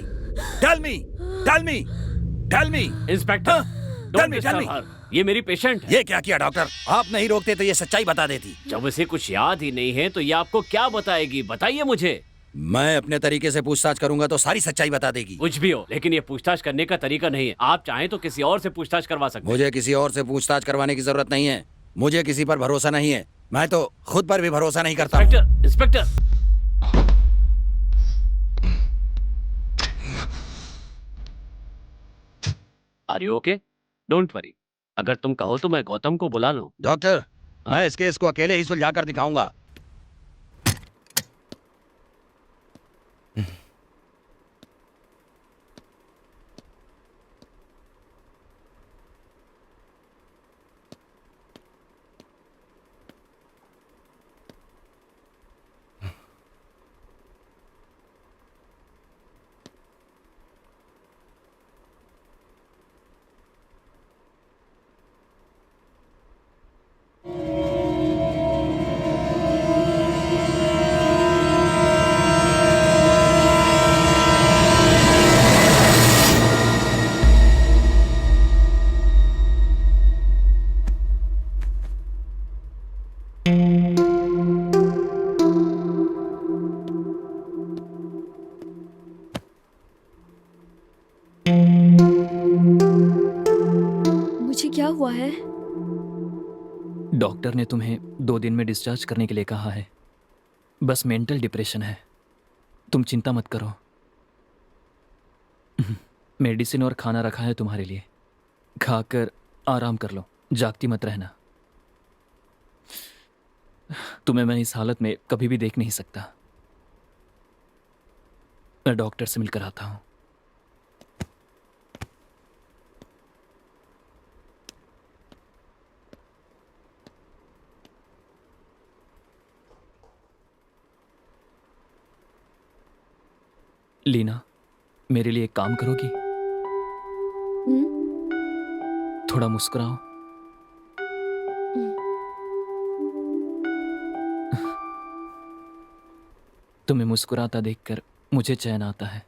tell me, tell me, tell me. Inspector, tell don't me, tell disturb me. her. ये मेरी पेशेंट है। ये क्या किया डॉक्टर? आप नहीं रोकते तो ये सच्चाई बता देती। जब इसे कुछ याद ही नहीं है तो ये आपको क्या बताएगी? बताइए मुझे। मैं अपने तरीके से पूछताछ करूंगा तो सारी सच्चाई बता देगी। कुछ भी हो, लेकिन ये पूछताछ करने का तरीका नहीं है। आप चाहें तो किसी और से पूछताछ करवा सकते हैं। मुझे किसी और से पूछताछ करवाने की जरूरत नहीं है। मुझे किसी पर भरोसा नहीं है। मैं तो खुद पर भी भरोसा नहीं करता। Inspector, inspector. Are you okay? Don't worry. अगर तुम कहो तो मैं गौतम को बुला लूं। डॉक्टर, मैं इस केस को अकेले ही सुलझा कर दिखाऊंगा। मुझे क्या हुआ है? डॉक्टर ने तुम्हें 2 दिन में डिस्चार्ज करने के लिए कहा है। बस मेंटल डिप्रेशन है, तुम चिंता मत करो। मेडिसिन और खाना रखा है तुम्हारे लिए, खाकर आराम कर लो, जागती मत रहना। तुम्हें मैं इस हालत में कभी भी देख नहीं सकता। मैं डॉक्टर से मिलकर आता हूं। लीना, मेरे लिए एक काम करोगी? थोड़ा मुस्कुराओ। तुम्हें मुस्कुराता देखकर मुझे चैन आता है।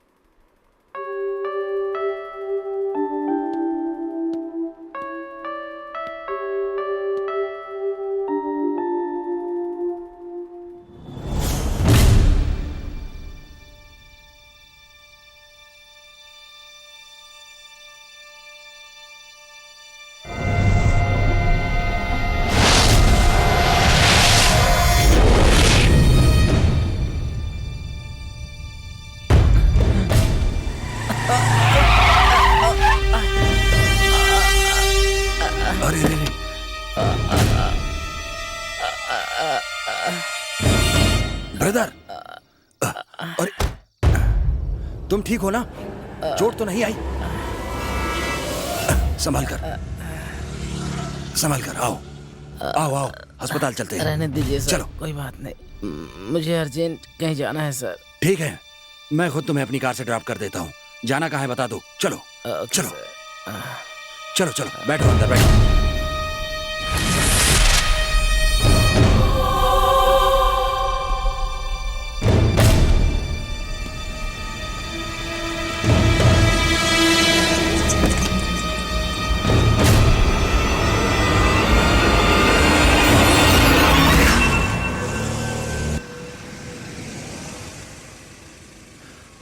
अरे अरे, ब्रदर, अरे तुम ठीक हो ना? चोट तो नहीं आई? संभाल कर, संभाल कर। आओ आओ आओ, अस्पताल चलते हैं। रहने दीजिए सर, चलो। कोई बात नहीं। मुझे अर्जेंट कहीं जाना है सर। ठीक है, मैं खुद तुम्हें अपनी कार से ड्रॉप कर देता हूँ। जाना कहाँ है बता दो। चलो ओके चलो। सर। चलो चलो, बैठो अंदर बैठो।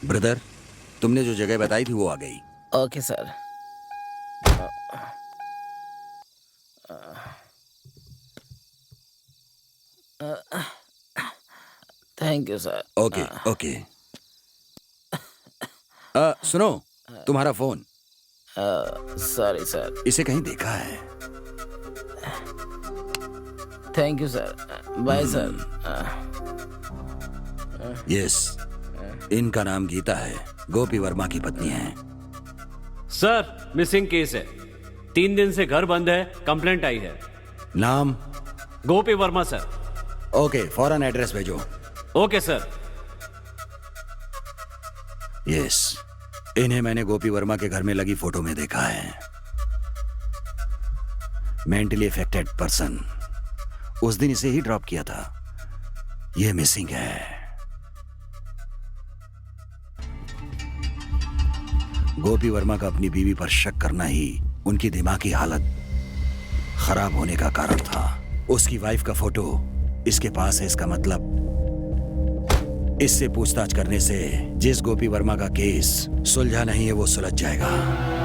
ब्रदर, तुमने जो जगह बताई थी वो आ गई। Okay sir. Thank you sir. Okay okay. सुनो, तुम्हारा फोन। Sorry sir. इसे कहीं देखा है? Thank you sir. Bye sir. Yes, इनका नाम गीता है, गोपी वर्मा की पत्नी है। सर, मिसिंग केस है। 3 दिन से घर बंद है, कंप्लेंट आई है। नाम? गोपी वर्मा सर। ओके, फौरन एड्रेस भेजो। Okay sir. यस, इन्हें मैंने गोपी वर्मा के घर में लगी फोटो में देखा है। Mentally affected person. उस दिन इसे ही ड्रॉप किया था। ये मिसिंग है। गोपी वर्मा का अपनी बीवी पर शक करना ही उनकी दिमागी हालत खराब होने का कारण था। उसकी वाइफ का फोटो इसके पास है, इसका मतलब इससे पूछताछ करने से जिस गोपी वर्मा का केस सुलझा नहीं है वो सुलझ जाएगा।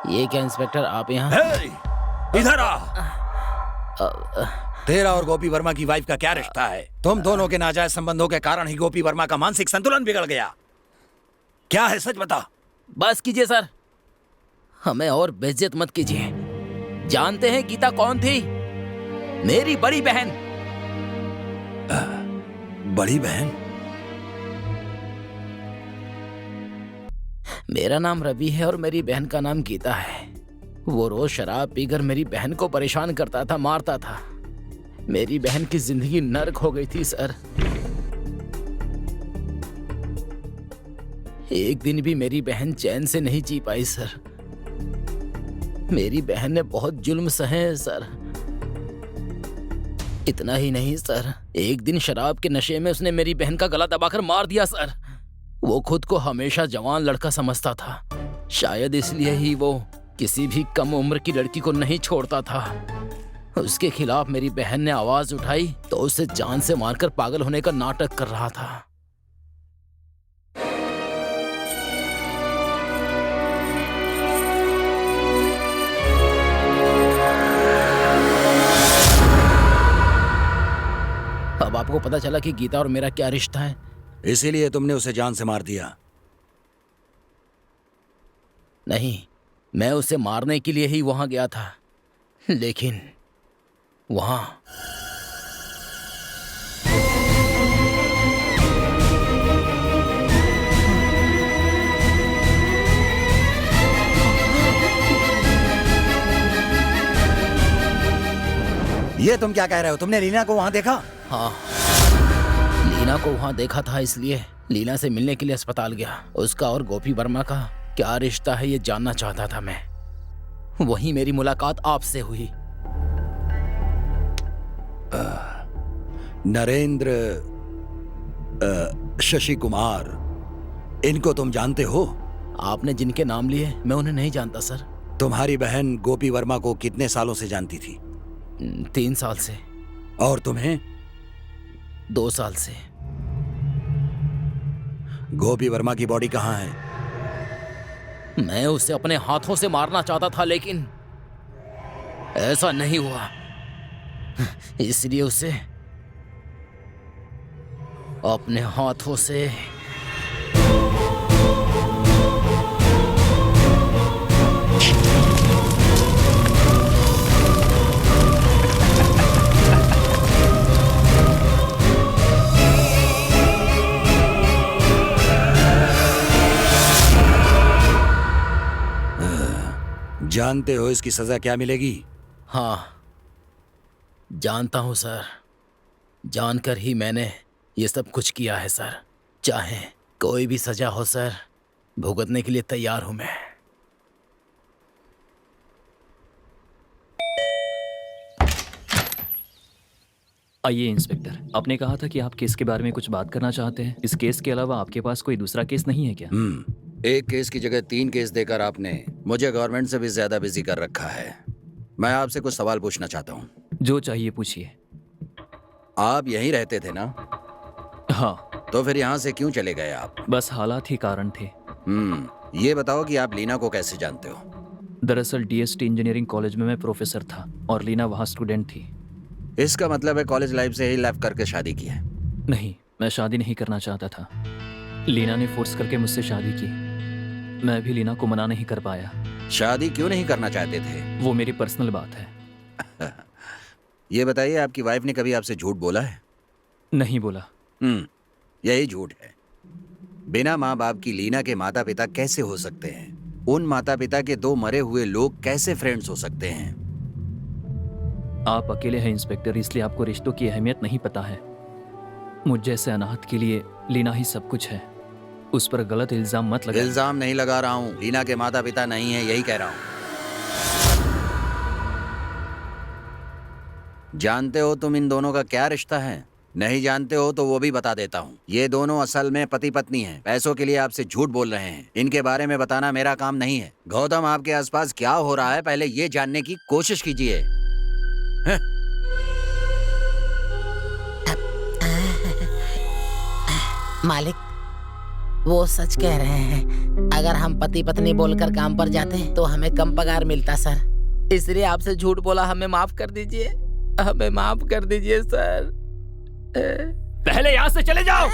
ये क्या इंस्पेक्टर, आप यहाँ? हे, इधर आ। तेरा और गोपी वर्मा की वाइफ का क्या रिश्ता है? तुम दोनों के नाजायज संबंधों के कारण ही गोपी वर्मा का मानसिक संतुलन बिगड़ गया। क्या है, सच बता। बस कीजिए सर, हमें और बेइज्जत मत कीजिए। जानते हैं गीता कौन थी? मेरी बड़ी बहन। बड़ी बहन? मेरा नाम रवि है और मेरी बहन का नाम गीता है। वो रोज शराब पीकर मेरी बहन को परेशान करता था, मारता था। मेरी बहन की जिंदगी नर्क हो गई थी सर। एक दिन भी मेरी बहन चैन से नहीं जी पाई सर। मेरी बहन ने बहुत जुल्म सहे हैं सर। इतना ही नहीं सर, एक दिन शराब के नशे में उसने मेरी बहन का गला दबाकर मार दिया सर। वो खुद को हमेशा जवान लड़का समझता था, शायद इसलिए ही वो किसी भी कम उम्र की लड़की को नहीं छोड़ता था। उसके खिलाफ मेरी बहन ने आवाज उठाई तो उसे जान से मारकर पागल होने का नाटक कर रहा था। अब आपको पता चला कि गीता और मेरा क्या रिश्ता है। इसीलिए तुमने उसे जान से मार दिया? नहीं, मैं उसे मारने के लिए ही वहां गया था, लेकिन वहां ये तुम क्या कह रहे हो? तुमने लीना को वहां देखा? हाँ, लीना को वहां देखा था, इसलिए लीना से मिलने के लिए अस्पताल गया। उसका और गोपी वर्मा का क्या रिश्ता है ये जानना चाहता था मैं। वहीं मेरी मुलाकात आपसे हुई। नरेंद्र शशि कुमार, इनको तुम जानते हो? आपने जिनके नाम लिए मैं उन्हें नहीं जानता सर। तुम्हारी बहन गोपी वर्मा को कितने सालों से जानती थी? 3 साल से। और तुम्हें? 2 साल से। गोपी वर्मा की बॉडी कहाँ है? मैं उसे अपने हाथों से मारना चाहता था, लेकिन ऐसा नहीं हुआ। इसलिए उसे अपने हाथों से जानते हो इसकी सजा क्या मिलेगी? हाँ, जानता हूं सर। जानकर ही मैंने ये सब कुछ किया है सर। चाहे कोई भी सजा हो सर, भुगतने के लिए तैयार हूं मैं। आइए इंस्पेक्टर, आपने कहा था कि आप केस के बारे में कुछ बात करना चाहते हैं। इस केस के अलावा आपके पास कोई दूसरा केस नहीं है क्या? एक केस की जगह 3 केस देकर आपने मुझे गवर्नमेंट से भी ज्यादा बिजी कर रखा है। मैं आपसे कुछ सवाल पूछना चाहता हूँ। जो चाहिए पूछिए। आप यहीं रहते थे ना? हाँ, तो फिर यहाँ से क्यों चले गए आप? बस हालात ही कारण थे। ये बताओ कि आप लीना को कैसे जानते हो? दरअसल डीएसटी इंजीनियरिंग कॉलेज में मैं प्रोफेसर था और लीना वहाँ स्टूडेंट थी। इसका मतलब है कॉलेज लाइफ से ही लेफ्ट करके शादी की है। नहीं, मैं शादी नहीं करना चाहता था। लीना ने फोर्स करके मुझसे शादी की। मैं भी लीना को मना नहीं कर पाया। शादी क्यों नहीं करना चाहते थे? वो मेरी पर्सनल बात है। ये बताइए, आपकी वाइफ ने कभी आपसे झूठ बोला है? नहीं बोला। यही झूठ है। बिना माँ बाप की लीना के माता पिता कैसे हो सकते हैं? उन माता पिता के 2 मरे हुए लोग कैसे फ्रेंड्स हो सकते हैं? आप अकेले हैं इंस्पेक्टर, इसलिए आपको रिश्तों की अहमियत नहीं पता है। मुझ जैसे अनाथ के लिए लीना ही सब कुछ है। उस पर गलत इल्जाम मत लगाइए। इल्जाम नहीं लगा रहा हूँ, लीना के माता पिता नहीं है, यही कह रहा हूँ। जानते हो तुम इन दोनों का क्या रिश्ता है? नहीं जानते हो तो वो भी बता देता हूँ। ये दोनों असल में पति पत्नी हैं। पैसों के लिए आपसे झूठ बोल रहे हैं। इनके बारे में बताना मेरा काम नहीं है। गौतम, आपके आसपास क्या हो रहा है पहले ये जानने की कोशिश कीजिए। मालिक, वो सच कह रहे हैं। अगर हम पति पत्नी बोलकर काम पर जाते तो हमें कम पगार मिलता सर। इसलिए आपसे झूठ बोला, हमें माफ कर दीजिए। हमें माफ कर दीजिए सर। पहले यहाँ से चले जाओ।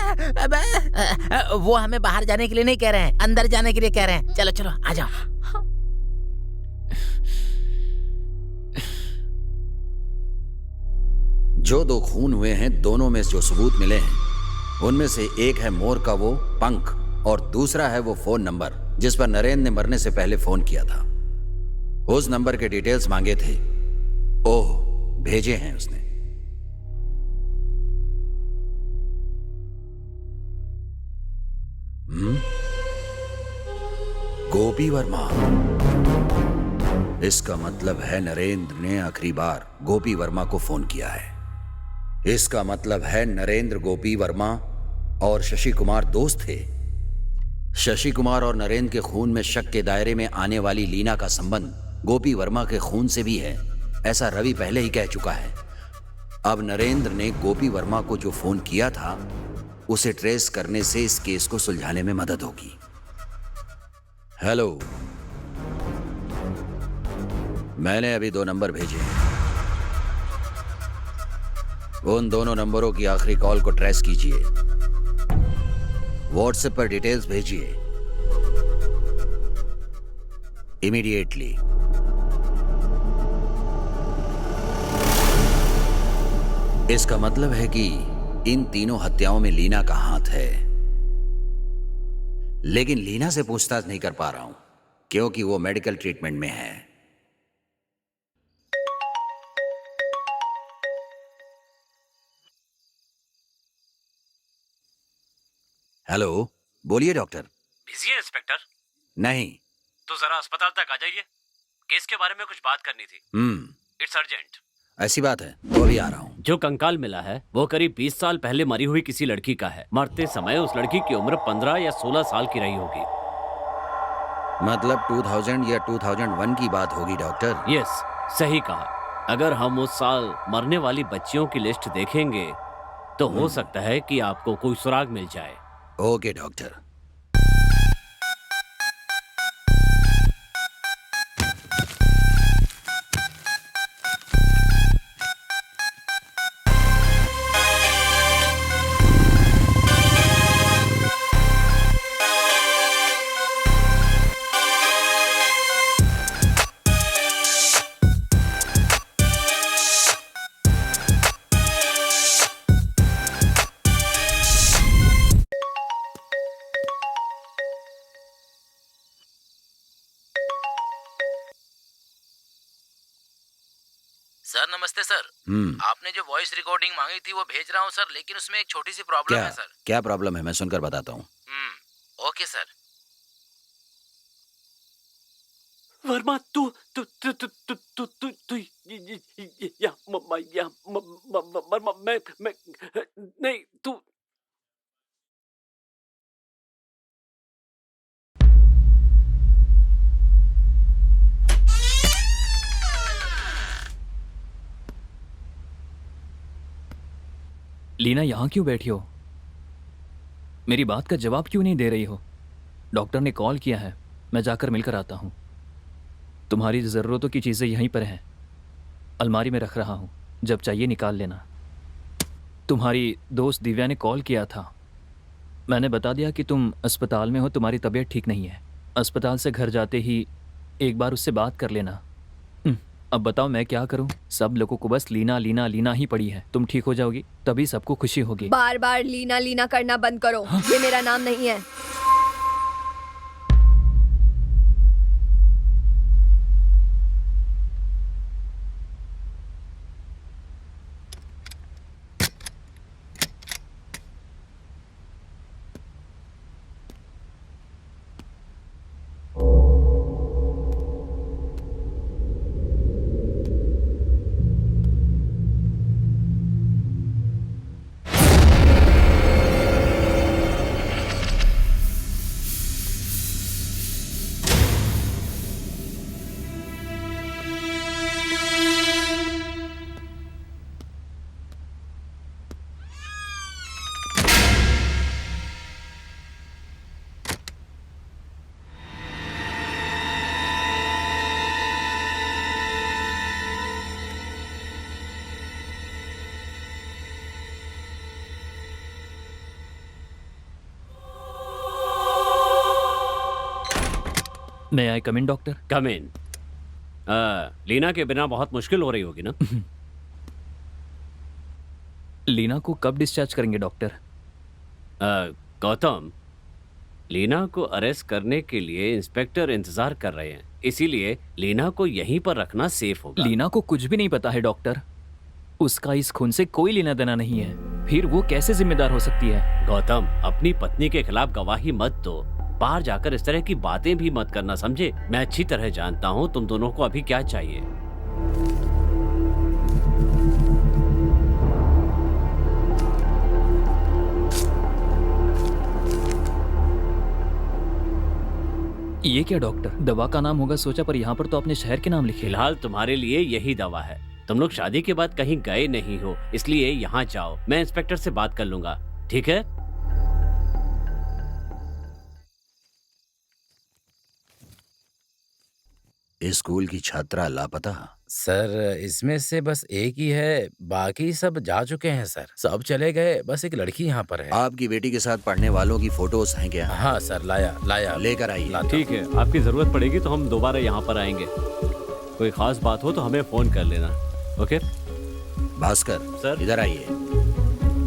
वो हमें बाहर जाने के लिए नहीं कह रहे हैं, अंदर जाने के लिए कह रहे हैं। चलो चलो आ जाओ। जो 2 खून हुए हैं, दोनों में जो सबूत मिले हैं, उनमें से एक है मोर का वो पंख और दूसरा है वो फोन नंबर जिस पर नरेंद्र ने मरने से पहले फोन किया था। उस नंबर के डिटेल्स मांगे थे। ओह, भेजे हैं उसने। गोपी वर्मा। इसका मतलब है नरेंद्र ने आखिरी बार गोपी वर्मा को फोन किया है। इसका मतलब है नरेंद्र, गोपी वर्मा और शशि कुमार दोस्त थे। शशि कुमार और नरेंद्र के खून में शक के दायरे में आने वाली लीना का संबंध गोपी वर्मा के खून से भी है, ऐसा रवि पहले ही कह चुका है। अब नरेंद्र ने गोपी वर्मा को जो फोन किया था उसे ट्रेस करने से इस केस को सुलझाने में मदद होगी। हेलो, मैंने अभी 2 नंबर भेजे हैं। उन दोनों नंबरों की आखिरी कॉल को ट्रेस कीजिए। व्हाट्सएप पर डिटेल्स भेजिए इमीडिएटली। इसका मतलब है कि इन तीनों हत्याओं में लीना का हाथ है, लेकिन लीना से पूछताछ नहीं कर पा रहा हूं क्योंकि वो मेडिकल ट्रीटमेंट में है। हेलो, बोलिए डॉक्टर। बिजी है इंस्पेक्टर? नहीं। तो जरा अस्पताल तक आ जाइए, केस के बारे में कुछ बात करनी थी। It's urgent. ऐसी बात है तो अभी आ रहा हूं। जो कंकाल मिला है वो करीब 20 साल पहले मरी हुई किसी लड़की का है। मरते समय उस लड़की की उम्र 15 या 16 साल की रही होगी। मतलब 2000 या 2001 की बात होगी डॉक्टर। यस, सही कहा। अगर हम उस साल मरने वाली बच्चियों की लिस्ट देखेंगे तो हो सकता है कि आपको कोई सुराग मिल जाए। Okay doctor. सर नमस्ते सर। आपने जो वॉइस रिकॉर्डिंग मांगी थी वो भेज रहा हूँ सर, लेकिन उसमें एक छोटी सी प्रॉब्लम क्या है सर। क्या प्रॉब्लम है? मैं सुनकर बताता हूँ। Okay sir. वर्मा, तू तू तू तू तू तू तू तू या वर्मा, मैं नहीं, तू लीना यहाँ क्यों बैठी हो? मेरी बात का जवाब क्यों नहीं दे रही हो? डॉक्टर ने कॉल किया है, मैं जाकर मिलकर आता हूँ। तुम्हारी ज़रूरतों की चीज़ें यहीं पर हैं, अलमारी में रख रहा हूँ, जब चाहिए निकाल लेना। तुम्हारी दोस्त दिव्या ने कॉल किया था, मैंने बता दिया कि तुम अस्पताल में हो, तुम्हारी तबीयत ठीक नहीं है। अस्पताल से घर जाते ही एक बार उससे बात कर लेना। अब बताओ मैं क्या करूं? सब लोगों को बस लीना लीना लीना ही पड़ी है। तुम ठीक हो जाओगी तभी सबको खुशी होगी। बार बार लीना लीना करना बंद करो। ये मेरा नाम नहीं है। मैं आई कम इन डॉक्टर? कम इन। लीना के बिना बहुत मुश्किल हो रही होगी ना? लीना को कब डिस्चार्ज करेंगे डॉक्टर? गौतम, लीना को अरेस्ट करने के लिए इंस्पेक्टर इंतजार कर रहे हैं, इसीलिए लीना को यहीं पर रखना सेफ होगा। लीना को कुछ भी नहीं पता है डॉक्टर, उसका इस खून से कोई लेना देना नहीं है, फिर वो कैसे जिम्मेदार हो सकती है? गौतम, अपनी पत्नी के खिलाफ गवाही मत दो, बाहर जाकर इस तरह की बातें भी मत करना, समझे? मैं अच्छी तरह जानता हूँ तुम दोनों को अभी क्या चाहिए। ये क्या डॉक्टर, दवा का नाम होगा सोचा, पर यहाँ पर तो अपने शहर के नाम लिखे। फिलहाल तुम्हारे लिए यही दवा है। तुम लोग शादी के बाद कहीं गए नहीं हो, इसलिए यहाँ जाओ, मैं इंस्पेक्टर से बात कर लूंगा, ठीक है? इस स्कूल की छात्रा लापता। सर इसमें से बस एक ही है, बाकी सब जा चुके हैं सर। सब चले गए, बस एक लड़की यहाँ पर है। आपकी बेटी के साथ पढ़ने वालों की फोटोज हैं क्या? हाँ सर, लाया लेकर आइए। लाता ठीक है, आपकी जरूरत पड़ेगी तो हम दोबारा यहाँ पर आएंगे। कोई खास बात हो तो हमें फोन कर लेना, ओके? भास्कर सर। इधर आइए।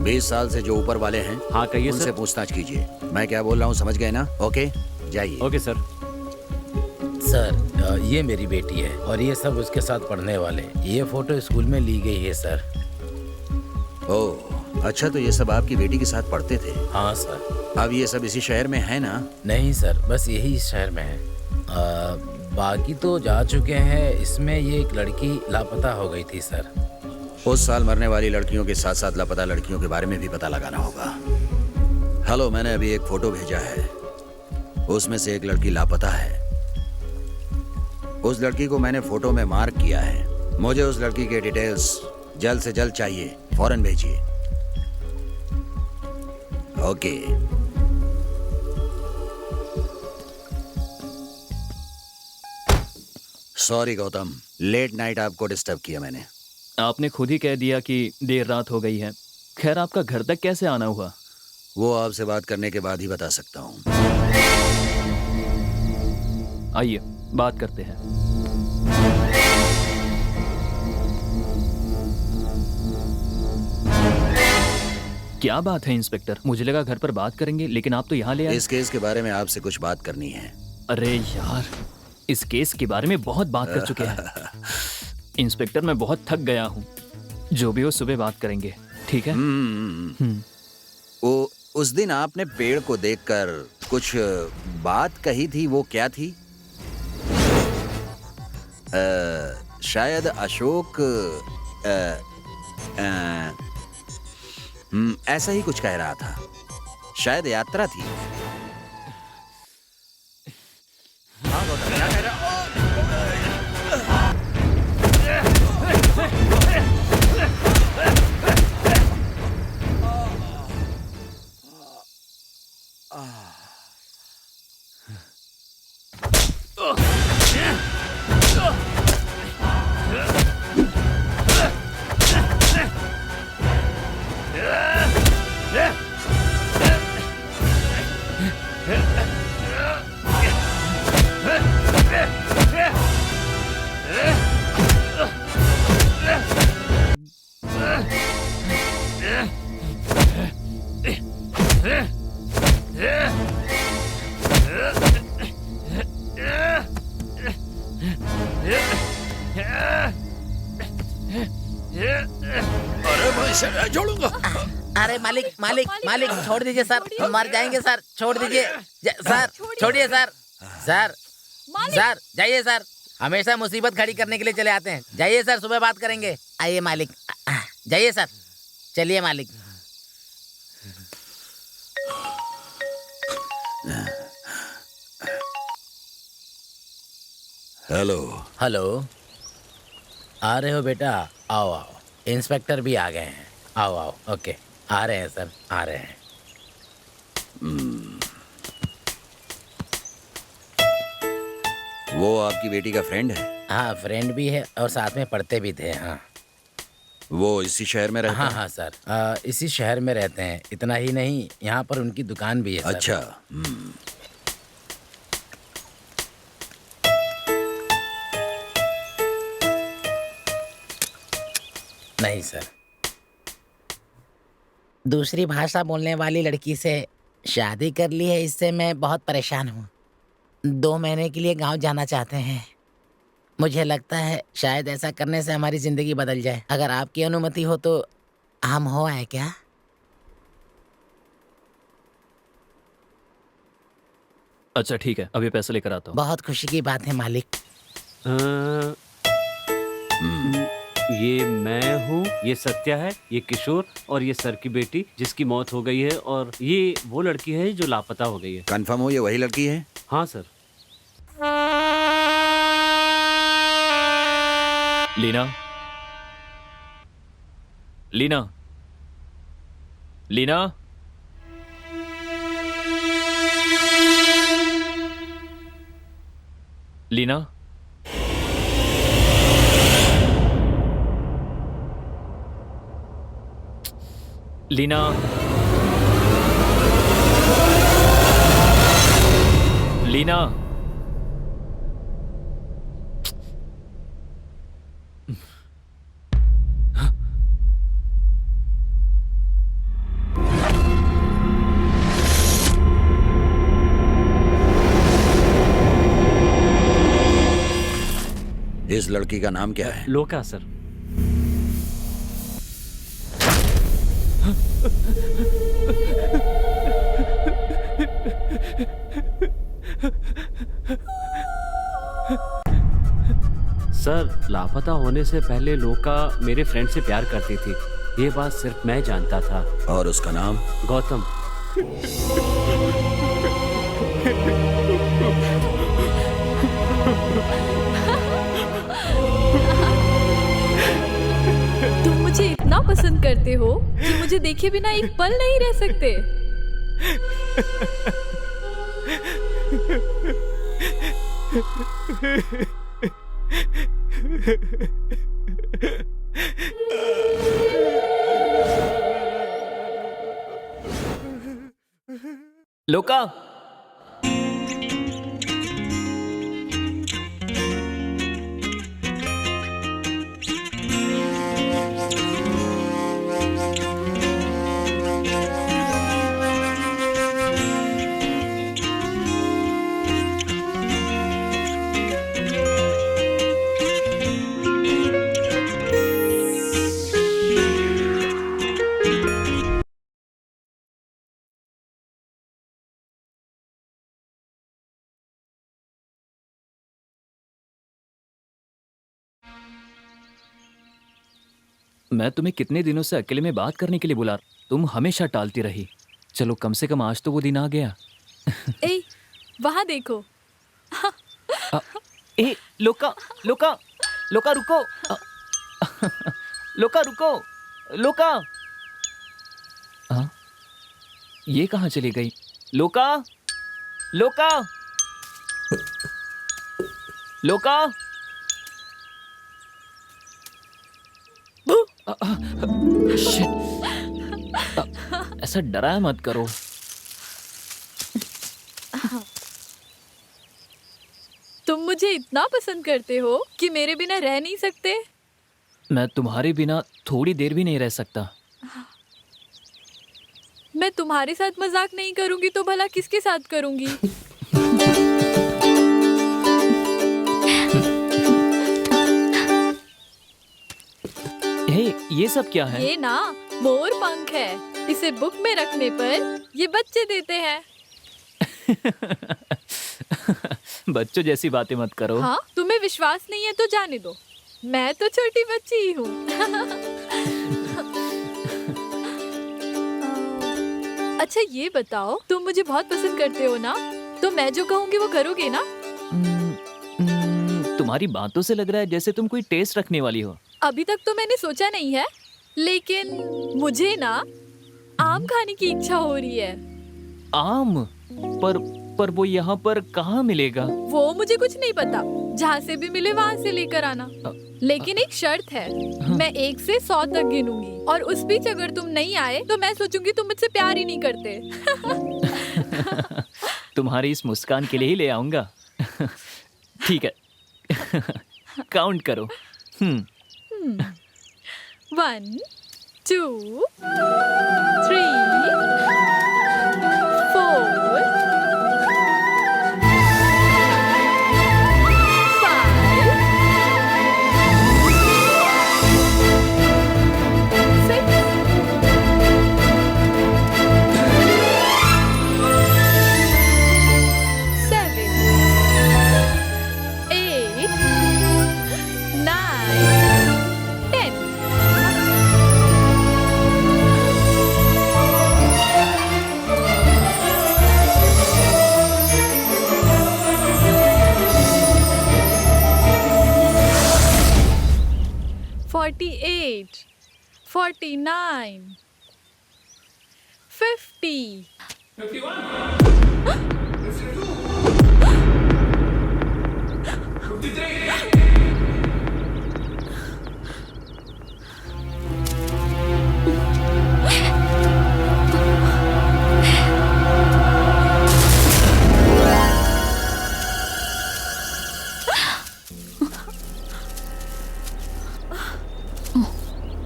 20 साल से जो ऊपर वाले हैं, हाँ कहिए उनसे सर। पूछताछ कीजिए। मैं क्या बोल रहा हूँ समझ गए ना? ओके जाइए। Okay sir. सर ये मेरी बेटी है और ये सब उसके साथ पढ़ने वाले। ये फोटो स्कूल में ली गई है सर। ओह अच्छा, तो ये सब आपकी बेटी के साथ पढ़ते थे? हाँ सर। अब ये सब इसी शहर में है ना? नहीं सर, बस यही इस शहर में है। बाकी तो जा चुके हैं। इसमें ये एक लड़की लापता हो गई थी सर। उस साल मरने वाली लड़कियों के साथ साथ लापता लड़कियों के बारे में भी पता लगाना होगा। हेलो, मैंने अभी एक फोटो भेजा है, उसमें से एक लड़की लापता है। उस लड़की को मैंने फोटो में मार्क किया है। मुझे उस लड़की के डिटेल्स जल्द से जल्द चाहिए, फौरन भेजिए। Okay. Sorry Gautam, late night आपको डिस्टर्ब किया मैंने। आपने खुद ही कह दिया कि देर रात हो गई है। खैर आपका घर तक कैसे आना हुआ? वो आपसे बात करने के बाद ही बता सकता हूँ। आइए बात करते हैं। क्या बात है इंस्पेक्टर? मुझे लगा घर पर बात करेंगे, लेकिन आप तो यहाँ ले आए। इस केस के बारे में आपसे कुछ बात करनी है। अरे यार, इस केस के बारे में बहुत बात कर चुके हैं। इंस्पेक्टर मैं बहुत थक गया हूँ। जो भी हो सुबह बात करेंगे, ठीक है? वो उस दिन आपने पेड़ को देखकर कुछ बात कही थी, वो क्या थी? शायद अशोक ऐसा ही कुछ कह रहा था। शायद यात्रा थी। हाँ गौतम, क्या कह रहा? अरे मैं इसे नहीं छोड़ूंगा। अरे मालिक मालिक मालिक छोड़ दीजिए सर, हम मर जाएंगे सर, छोड़ दीजिए सर, छोड़िए सर। सर सर जाइए सर, हमेशा मुसीबत खड़ी करने के लिए चले आते हैं। जाइए सर, सुबह बात करेंगे। आइए मालिक, जाइए सर, चलिए मालिक। हेलो। हेलो, आ रहे हो बेटा? आओ आओ, इंस्पेक्टर भी आ गए हैं। आओ आओ, ओके, आ रहे हैं सर, आ रहे हैं। वो आपकी बेटी का फ्रेंड है? हाँ, फ्रेंड भी है और साथ में पढ़ते भी थे। हाँ वो इसी शहर में रहता हाँ है? हाँ सर, इसी शहर में रहते हैं। इतना ही नहीं, यहाँ पर उनकी दुकान भी है सर। अच्छा। नहीं सर, दूसरी भाषा बोलने वाली लड़की से शादी कर ली है, इससे मैं बहुत परेशान हूँ। 2 महीने के लिए गांव जाना चाहते हैं। मुझे लगता है शायद ऐसा करने से हमारी जिंदगी बदल जाए। अगर आपकी अनुमति हो तो हम हो आए क्या? अच्छा ठीक है, अभी पैसे लेकर आता हूँ। बहुत खुशी की बात है मालिक। ये मैं हूँ, ये सत्या है, ये किशोर और ये सर की बेटी जिसकी मौत हो गई है, और ये वो लड़की है जो लापता हो गई है। कंफर्म हो ये वही लड़की है? हाँ सर। लीना, लीना, लीना, लीना, लीना, लीना, इस लड़की का नाम क्या है? लोका सर। सर, लापता होने से पहले लोका मेरे फ्रेंड से प्यार करती थी। ये बात सिर्फ मैं जानता था। और उसका नाम? गौतम। तुम मुझे इतना पसंद करते हो कि मुझे देखे बिना एक पल नहीं रह सकते। लोका, मैं तुम्हें कितने दिनों से अकेले में बात करने के लिए बुला रहा, तुम हमेशा टालती रही। चलो कम से कम आज तो वो दिन आ गया। ए, वहाँ देखो। ए, लोका, लोका, लोका रुको। लोका रुको, लोका। हाँ, ये कहाँ चली गई? लोका, लोका, लोका। शिट, ऐसा डराया मत करो। तुम मुझे इतना पसंद करते हो कि मेरे बिना रह नहीं सकते। मैं तुम्हारे बिना थोड़ी देर भी नहीं रह सकता। मैं तुम्हारे साथ मजाक नहीं करूंगी तो भला किसके साथ करूंगी? ये सब क्या है? ये ना मोर पंख है। इसे बुक में रखने पर ये बच्चे देते हैं। बच्चों जैसी बातें मत करो। हाँ, तुम्हें विश्वास नहीं है तो जाने दो। मैं तो छोटी बच्ची ही हूँ। अच्छा ये बताओ, तुम मुझे बहुत पसंद करते हो ना? तो मैं जो कहूँगी वो करोगे ना? तुम्हारी बातों से लग रहा है जैसे तुम कोई टेस्ट रखने वाली हो। अभी तक तो मैंने सोचा नहीं है, लेकिन मुझे ना आम खाने की इच्छा हो रही है। आम? पर वो यहाँ पर कहाँ मिलेगा? वो मुझे कुछ नहीं पता, जहाँ से भी मिले वहाँ से लेकर आना। लेकिन एक शर्त है, मैं 1 से 100 तक गिनूंगी और उस बीच अगर तुम नहीं आए तो मैं सोचूंगी तुम मुझसे प्यार ही नहीं करते। तुम्हारी इस मुस्कान के लिए ही ले आऊंगा। ठीक है। काउंट करो। 1 2 3 4 48 49 50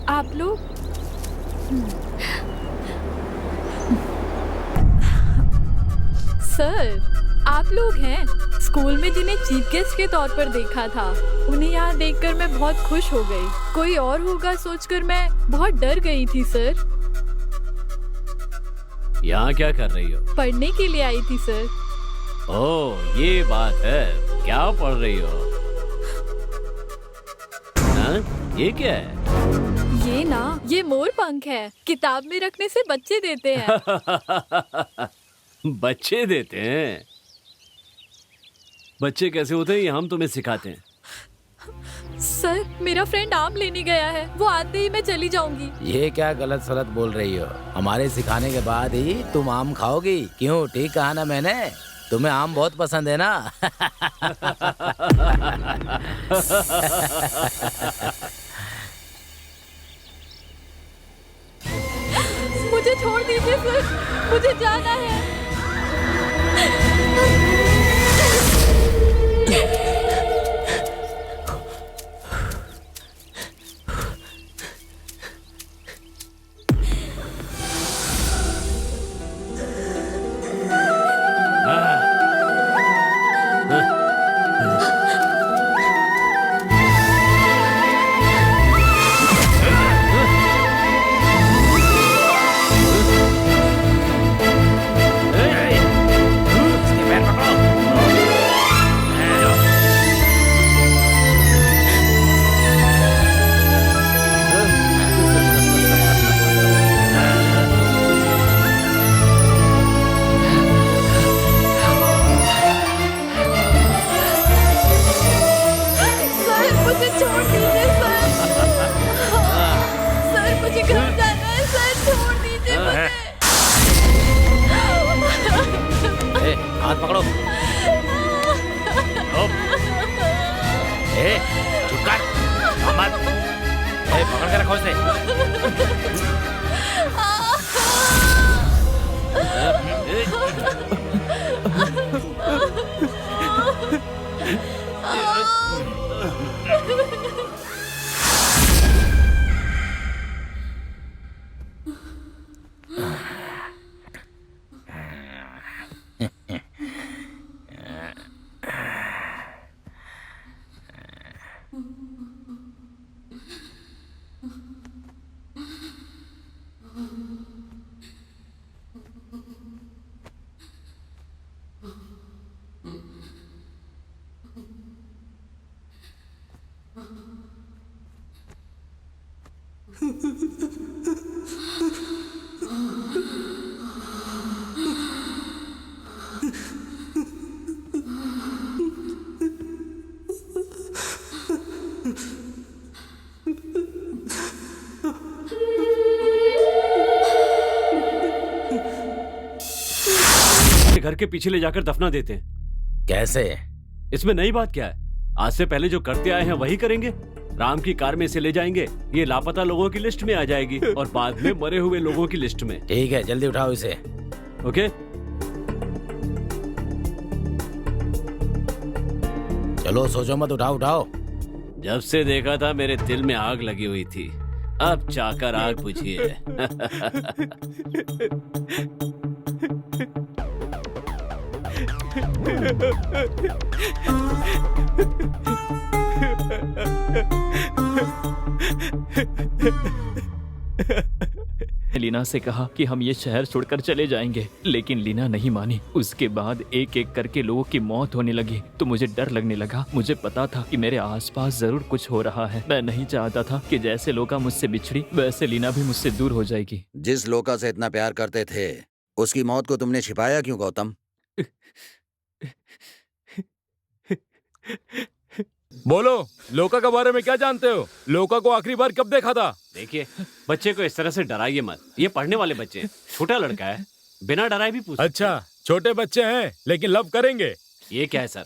आप लोग सर, आप लोग हैं स्कूल में जिन्हें चीफ गेस्ट के तौर पर देखा था। उन्हें यहाँ देखकर मैं बहुत खुश हो गई। कोई और होगा सोचकर मैं बहुत डर गई थी सर। यहाँ क्या कर रही हो? पढ़ने के लिए आई थी सर। ओह, ये बात है। क्या पढ़ रही हो? हाँ? ये क्या है? ये ना, ये मोर पंख है। किताब में रखने से बच्चे देते हैं। बच्चे देते हैं? बच्चे कैसे होते हैं ये हम तुम्हें सिखाते हैं। सर, मेरा फ्रेंड आम लेने गया है। वो आते ही मैं चली जाऊंगी। ये क्या गलत सलत बोल रही हो? हमारे सिखाने के बाद ही तुम आम खाओगी। क्यों, ठीक कहा ना मैंने? तुम्हें आम बहुत पसंद है ना? मुझे छोड़ दीजिए सर, मुझे जाना है। सर, मुझे छोड़ दीजिए सर। सर, मुझे घर जाना है सर, छोड़ दीजिए मुझे। ए, हाथ पकड़ो। ए, चुप कर। मत। ए, पकड़ के रखो इसे। घर के पीछे ले जाकर दफना देते हैं। कैसे? इसमें नई बात क्या है? आज से पहले जो करते आए हैं वही करेंगे। राम की कार में इसे ले जाएंगे, ये लापता लोगों की लिस्ट में आ जाएगी और बाद में मरे हुए लोगों की लिस्ट में। ठीक है, जल्दी उठाओ इसे। ओके? चलो सोचो मत, उठाओ उठाओ। जब से देखा था मेरे दिल में आग लगी हुई थी, अब चाकर आग बुझी है। लीना से कहा कि हम ये शहर छोड़कर चले जाएंगे, लेकिन लीना नहीं मानी। उसके बाद एक एक करके लोगों की मौत होने लगी तो मुझे डर लगने लगा। मुझे पता था कि मेरे आसपास जरूर कुछ हो रहा है। मैं नहीं चाहता था कि जैसे लोका मुझसे बिछड़ी वैसे लीना भी मुझसे दूर हो जाएगी। जिस लोका से इतना प्यार करते थे उसकी मौत को तुमने छिपाया क्यों गौतम? बोलो, लोका के बारे में क्या जानते हो? लोका को आखिरी बार कब देखा था? देखिए, बच्चे को इस तरह से डराइए मत। ये पढ़ने वाले बच्चे हैं, छोटा लड़का है, बिना डराए भी पूछ। अच्छा, छोटे बच्चे हैं लेकिन लव करेंगे। ये क्या है सर,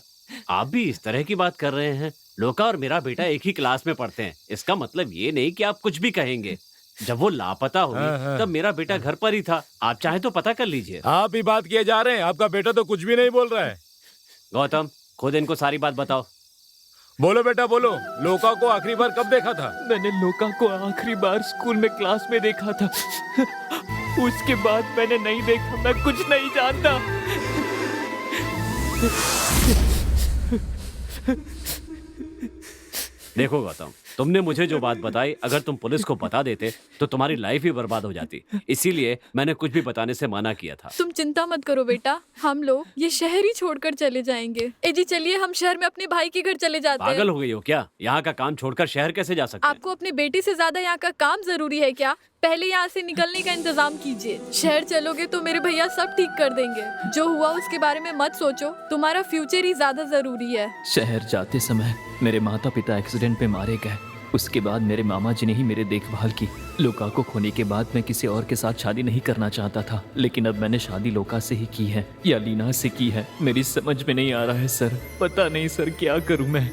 आप भी इस तरह की बात कर रहे हैं? लोका और मेरा बेटा एक ही क्लास में पढ़ते हैं, इसका मतलब ये नहीं कि आप कुछ भी कहेंगे। जब वो लापता हुई तब मेरा बेटा घर पर ही था, आप चाहे तो पता कर लीजिए। आप ही बात किए जा रहे हैं, आपका बेटा तो कुछ भी नहीं बोल रहा है। गौतम, खुद इनको सारी बात बताओ। बोलो बेटा बोलो, लोका को आखिरी बार कब देखा था? मैंने लोका को आखिरी बार स्कूल में क्लास में देखा था। उसके बाद मैंने नहीं देखा। मैं कुछ नहीं जानता। देखो गौतम, तुमने मुझे जो बात बताई, अगर तुम पुलिस को बता देते तो तुम्हारी लाइफ ही बर्बाद हो जाती। इसीलिए मैंने कुछ भी बताने से मना किया था। तुम चिंता मत करो बेटा, हम लोग ये शहर ही छोड़कर चले जाएंगे। ए जी चलिए, हम शहर में अपने भाई के घर चले जाते हैं। पागल हो गई हो क्या? यहाँ का काम छोड़कर शहर कैसे जा सकते हैं? आपको अपने बेटे से ज्यादा यहाँ का काम जरूरी है क्या? पहले यहाँ से निकलने का इंतजाम कीजिए। शहर चलोगे तो मेरे भैया सब ठीक कर देंगे। जो हुआ उसके बारे में मत सोचो, तुम्हारा फ्यूचर ही ज्यादा जरूरी है। शहर जाते समय मेरे माता पिता एक्सीडेंट में मारे गए। उसके बाद मेरे मामा जी ने ही मेरी देखभाल की। लोका को खोने के बाद मैं किसी और के साथ शादी नहीं करना चाहता था, लेकिन अब मैंने शादी लोका से ही की है या लीना से की है। मेरी समझ में नहीं आ रहा है सर, पता नहीं सर क्या करूं मैं।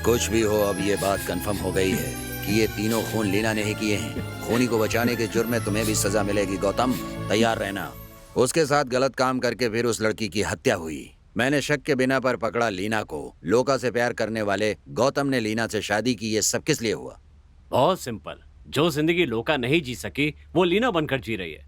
कुछ भी हो, अब ये बात कंफर्म हो गई है कि ये तीनों खून लीना ने ही किए हैं। खूनी को बचाने के जुर्म में तुम्हें भी सजा मिलेगी गौतम, तैयार रहना। उसके साथ गलत काम करके फिर उस लड़की की हत्या हुई। मैंने शक के बिना पर पकड़ा लीना को। लोका से प्यार करने वाले गौतम ने लीना से शादी की। ये सब किस लिए हुआ? बहुत सिंपल, जो जिंदगी लोका नहीं जी सकी वो लीना बनकर जी रही है।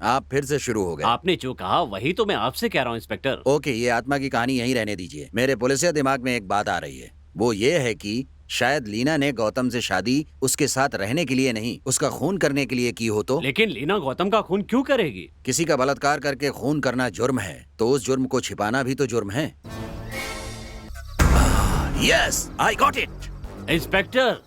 आप फिर से शुरू हो गए। आपने जो कहा वही तो मैं आपसे कह रहा हूँ इंस्पेक्टर। ओके, ये आत्मा की कहानी यहीं रहने दीजिए। मेरे पुलिसिया दिमाग में एक बात आ रही है, वो ये है कि शायद लीना ने गौतम से शादी उसके साथ रहने के लिए नहीं, उसका खून करने के लिए की हो तो? लेकिन लीना गौतम का खून क्यों करेगी? किसी का बलात्कार करके खून करना जुर्म है, तो उस जुर्म को छिपाना भी तो जुर्म है। Yes, I got it. Inspector,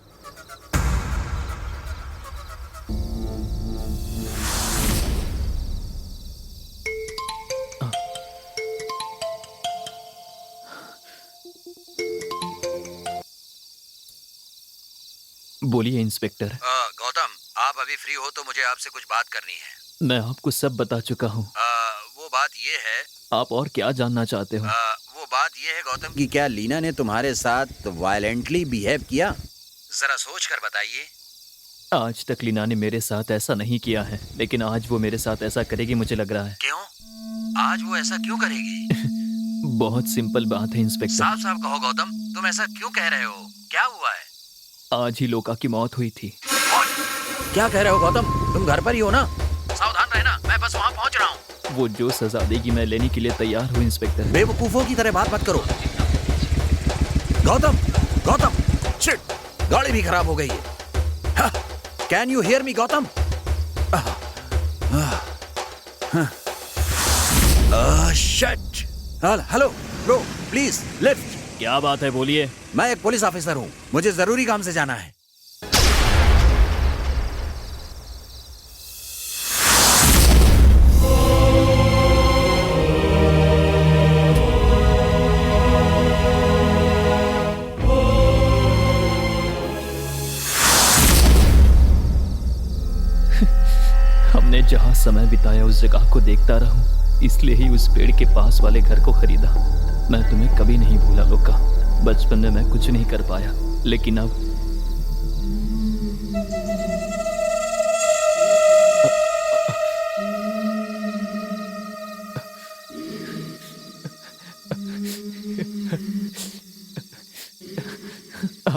बोलिए इंस्पेक्टर। गौतम, आप अभी फ्री हो तो मुझे आपसे कुछ बात करनी है। मैं आपको सब बता चुका हूँ। वो बात ये है, आप और क्या जानना चाहते हो? वो बात ये है गौतम कि क्या लीना ने तुम्हारे साथ वायलेंटली बिहेव किया? जरा सोच कर बताइए। आज तक लीना ने मेरे साथ ऐसा नहीं किया है, लेकिन आज वो मेरे साथ ऐसा करेगी मुझे लग रहा है। क्यों? आज वो ऐसा क्यों करेगी? बहुत सिंपल बात है इंस्पेक्टर। साफ साफ कहो गौतम, तुम ऐसा क्यों कह रहे हो? क्या हुआ है? आज ही लोका की मौत हुई थी। क्या कह रहे हो गौतम? तुम घर पर ही हो ना? सावधान रहना, मैं बस वहाँ पहुँच रहा हूँ। वो जो सजा देगी मैं लेने के लिए तैयार हूँ इंस्पेक्टर। बेवकूफों की तरह बात मत करो। गौतम, गौतम, शिट, गाड़ी भी खराब हो गई है। Can you hear me Gautam? Shit. Hello bro, please lift. क्या बात है बोलिए। मैं एक पुलिस ऑफिसर हूँ, मुझे जरूरी काम से जाना है। जहाँ समय बिताया उस जगह को देखता रहूं, इसलिए ही उस पेड़ के पास वाले घर को खरीदा। मैं तुम्हें कभी नहीं भूला लोका। बचपन में मैं कुछ नहीं कर पाया, लेकिन अब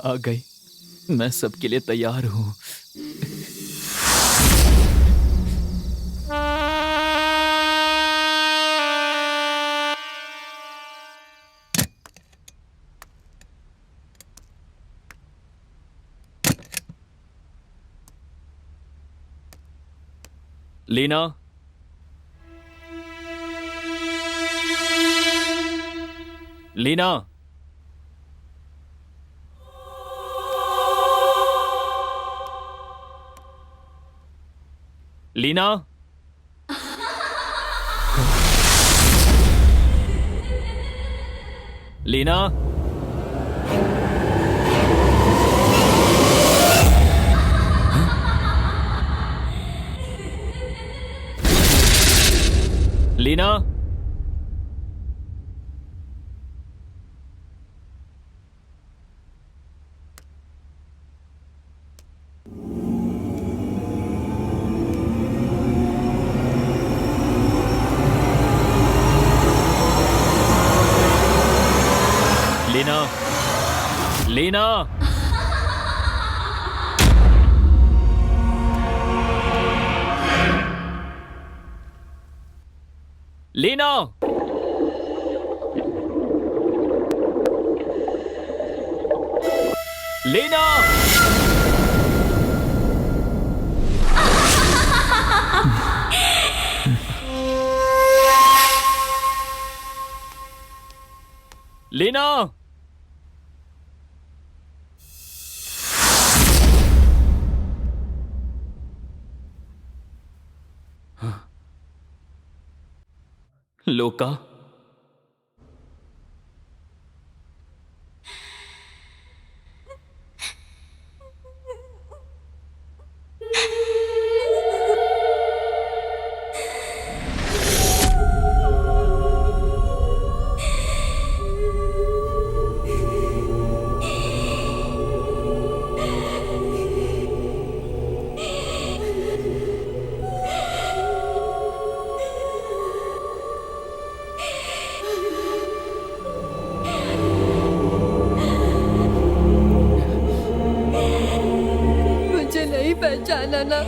आ गई। मैं सबके लिए तैयार हूँ। लीना, लीना, लीना, लीना, लीना, लीना, लीना, लीना, लीना, लीना, लोका, मुझे नहीं पहचाना ना?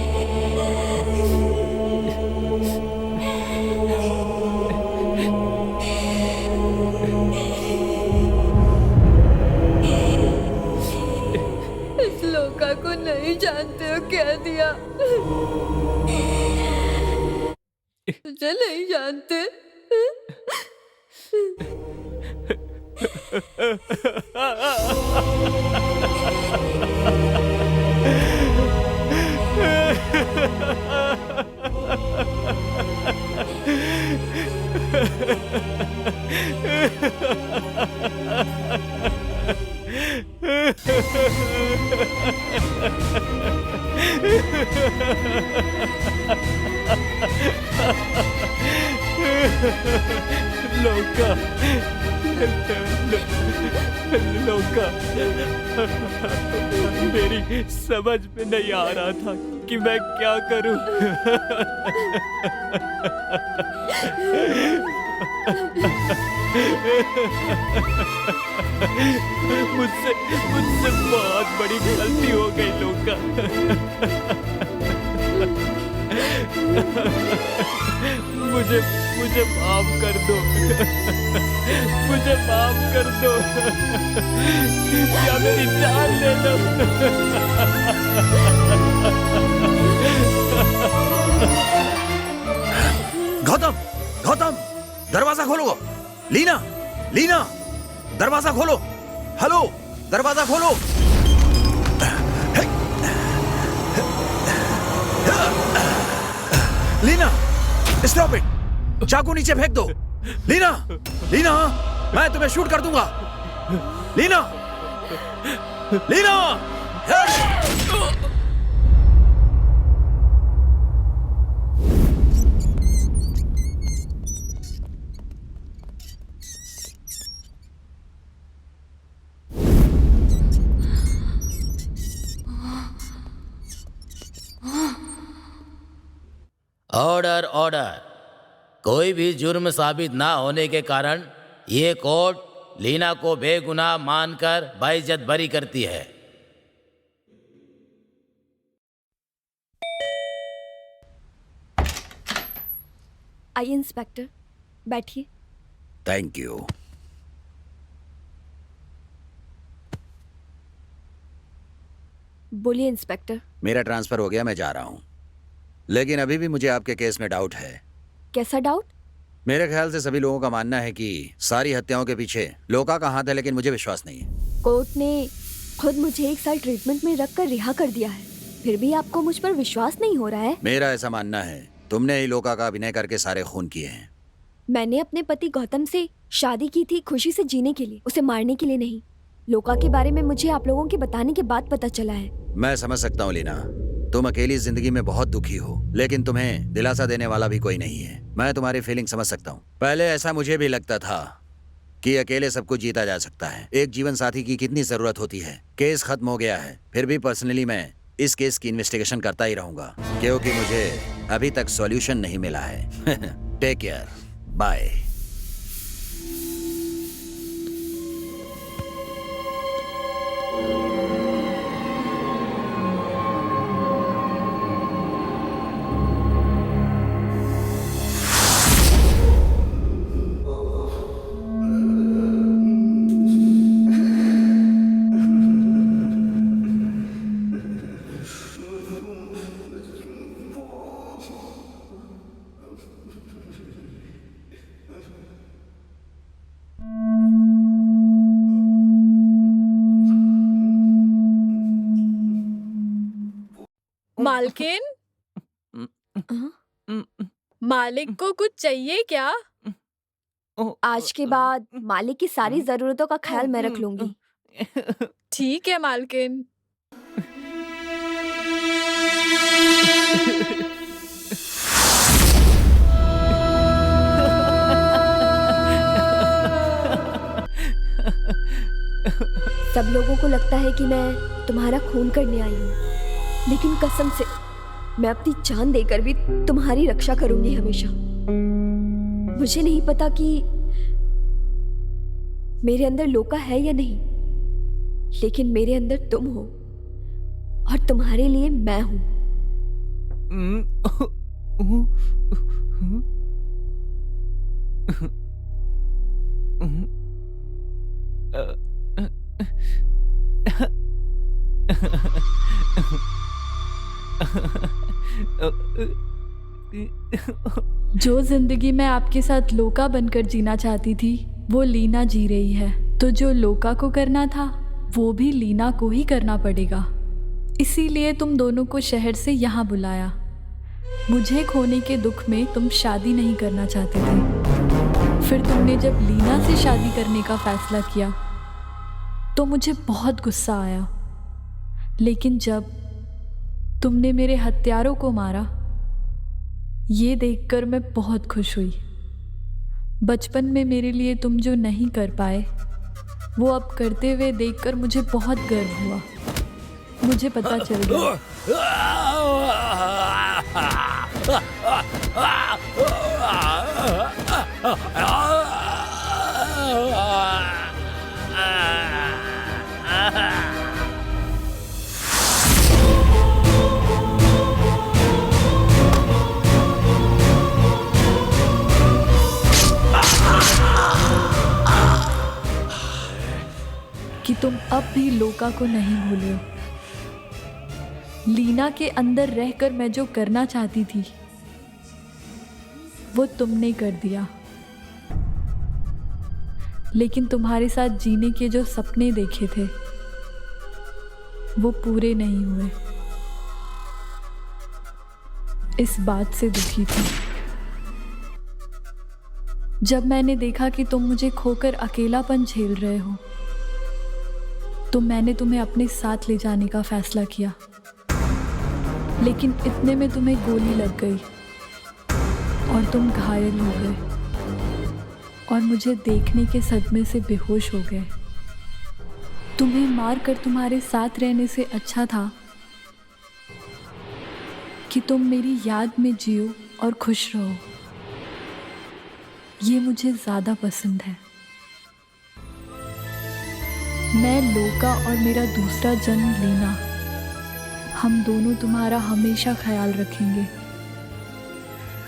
इस लोका को नहीं जानते हो, कह दिया। मुझे नहीं जानते। लोका, लोका, मेरी समझ में नहीं आ रहा था कि मैं क्या करूं। मुझसे मुझसे बहुत बड़ी गलती हो गई लोका। मुझे मुझे माफ कर दो। मुझे माफ कर दो या मेरी जान ले लो। गौतम, गौतम, दरवाजा खोलो। लीना, लीना, दरवाजा खोलो। हेलो, दरवाजा खोलो। Leena, stop it. चाकू नीचे फेंक दो। लीना, लीना, मैं तुम्हें शूट कर दूंगा। Leena, Leena, order order. कोई भी जुर्म साबित ना होने के कारण ये कोर्ट लीना को बेगुनाह मानकर बाइज्जत बरी करती है। आइए इंस्पेक्टर, बैठिए। Thank you. बोलिए इंस्पेक्टर। मेरा ट्रांसफर हो गया, मैं जा रहा हूँ, लेकिन अभी भी मुझे आपके केस में डाउट है। कैसा डाउट? मेरे ख्याल से सभी लोगों का मानना है कि सारी हत्याओं के पीछे लोका का हाथ है, लेकिन मुझे विश्वास नहीं है। कोर्ट ने खुद मुझे 1 साल ट्रीटमेंट में रख कर रिहा कर दिया है, फिर भी आपको मुझ पर विश्वास नहीं हो रहा है? मेरा ऐसा मानना है तुमने ही लोका का अभिनय करके सारे खून किए हैं। मैंने अपने पति गौतम से शादी की थी खुशी से जीने के लिए, उसे मारने के लिए नहीं। लोका के बारे में मुझे आप लोगों के बताने के बाद पता चला है। मैं समझ सकता हूँ लीना, तुम अकेली जिंदगी में बहुत दुखी हो, लेकिन तुम्हें दिलासा देने वाला भी कोई नहीं है। मैं तुम्हारी फीलिंग समझ सकता हूँ। पहले ऐसा मुझे भी लगता था कि अकेले सब कुछ जीता जा सकता है, एक जीवन साथी की कितनी जरूरत होती है। केस खत्म हो गया है, फिर भी पर्सनली मैं इस केस की इन्वेस्टिगेशन करता ही रहूंगा, क्योंकि मुझे अभी तक सॉल्यूशन नहीं मिला है। Take care, bye. मालकिन, मालिक को कुछ चाहिए क्या? आज के बाद मालिक की सारी जरूरतों का ख्याल मैं रख लूंगी। ठीक है मालकिन। सब लोगों को लगता है कि मैं तुम्हारा खून करने आई हूँ, लेकिन कसम से मैं अपनी जान देकर भी तुम्हारी रक्षा करूंगी हमेशा। मुझे नहीं पता कि मेरे अंदर लोका है या नहीं, लेकिन मेरे अंदर तुम हो और तुम्हारे लिए मैं हूं। जो जिंदगी मैं आपके साथ लोका बनकर जीना चाहती थी वो लीना जी रही है, तो जो लोका को करना था वो भी लीना को ही करना पड़ेगा। इसीलिए तुम दोनों को शहर से यहाँ बुलाया। मुझे खोने के दुख में तुम शादी नहीं करना चाहते थे। फिर तुमने जब लीना से शादी करने का फैसला किया तो मुझे बहुत गुस्सा आया, लेकिन जब तुमने मेरे हत्यारों को मारा ये देखकर मैं बहुत खुश हुई। बचपन में मेरे लिए तुम जो नहीं कर पाए वो अब करते हुए देखकर मुझे बहुत गर्व हुआ। मुझे पता चल गया कि तुम अब भी लोका को नहीं भूले हो। लीना के अंदर रहकर मैं जो करना चाहती थी वो तुमने कर दिया, लेकिन तुम्हारे साथ जीने के जो सपने देखे थे वो पूरे नहीं हुए। इस बात से दुखी थी। जब मैंने देखा कि तुम मुझे खोकर अकेलापन झेल रहे हो तो मैंने तुम्हें अपने साथ ले जाने का फैसला किया, लेकिन इतने में तुम्हें गोली लग गई और तुम घायल हो गए और मुझे देखने के सदमे से बेहोश हो गए। तुम्हें मारकर तुम्हारे साथ रहने से अच्छा था कि तुम मेरी याद में जियो और खुश रहो, ये मुझे ज़्यादा पसंद है। मैं लोका और मेरा दूसरा जन्म लेना, हम दोनों तुम्हारा हमेशा ख्याल रखेंगे।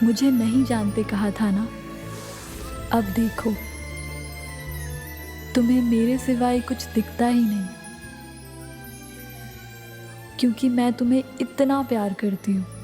मुझे नहीं जानते कहा था ना, अब देखो तुम्हें मेरे सिवाय कुछ दिखता ही नहीं, क्योंकि मैं तुम्हें इतना प्यार करती हूँ।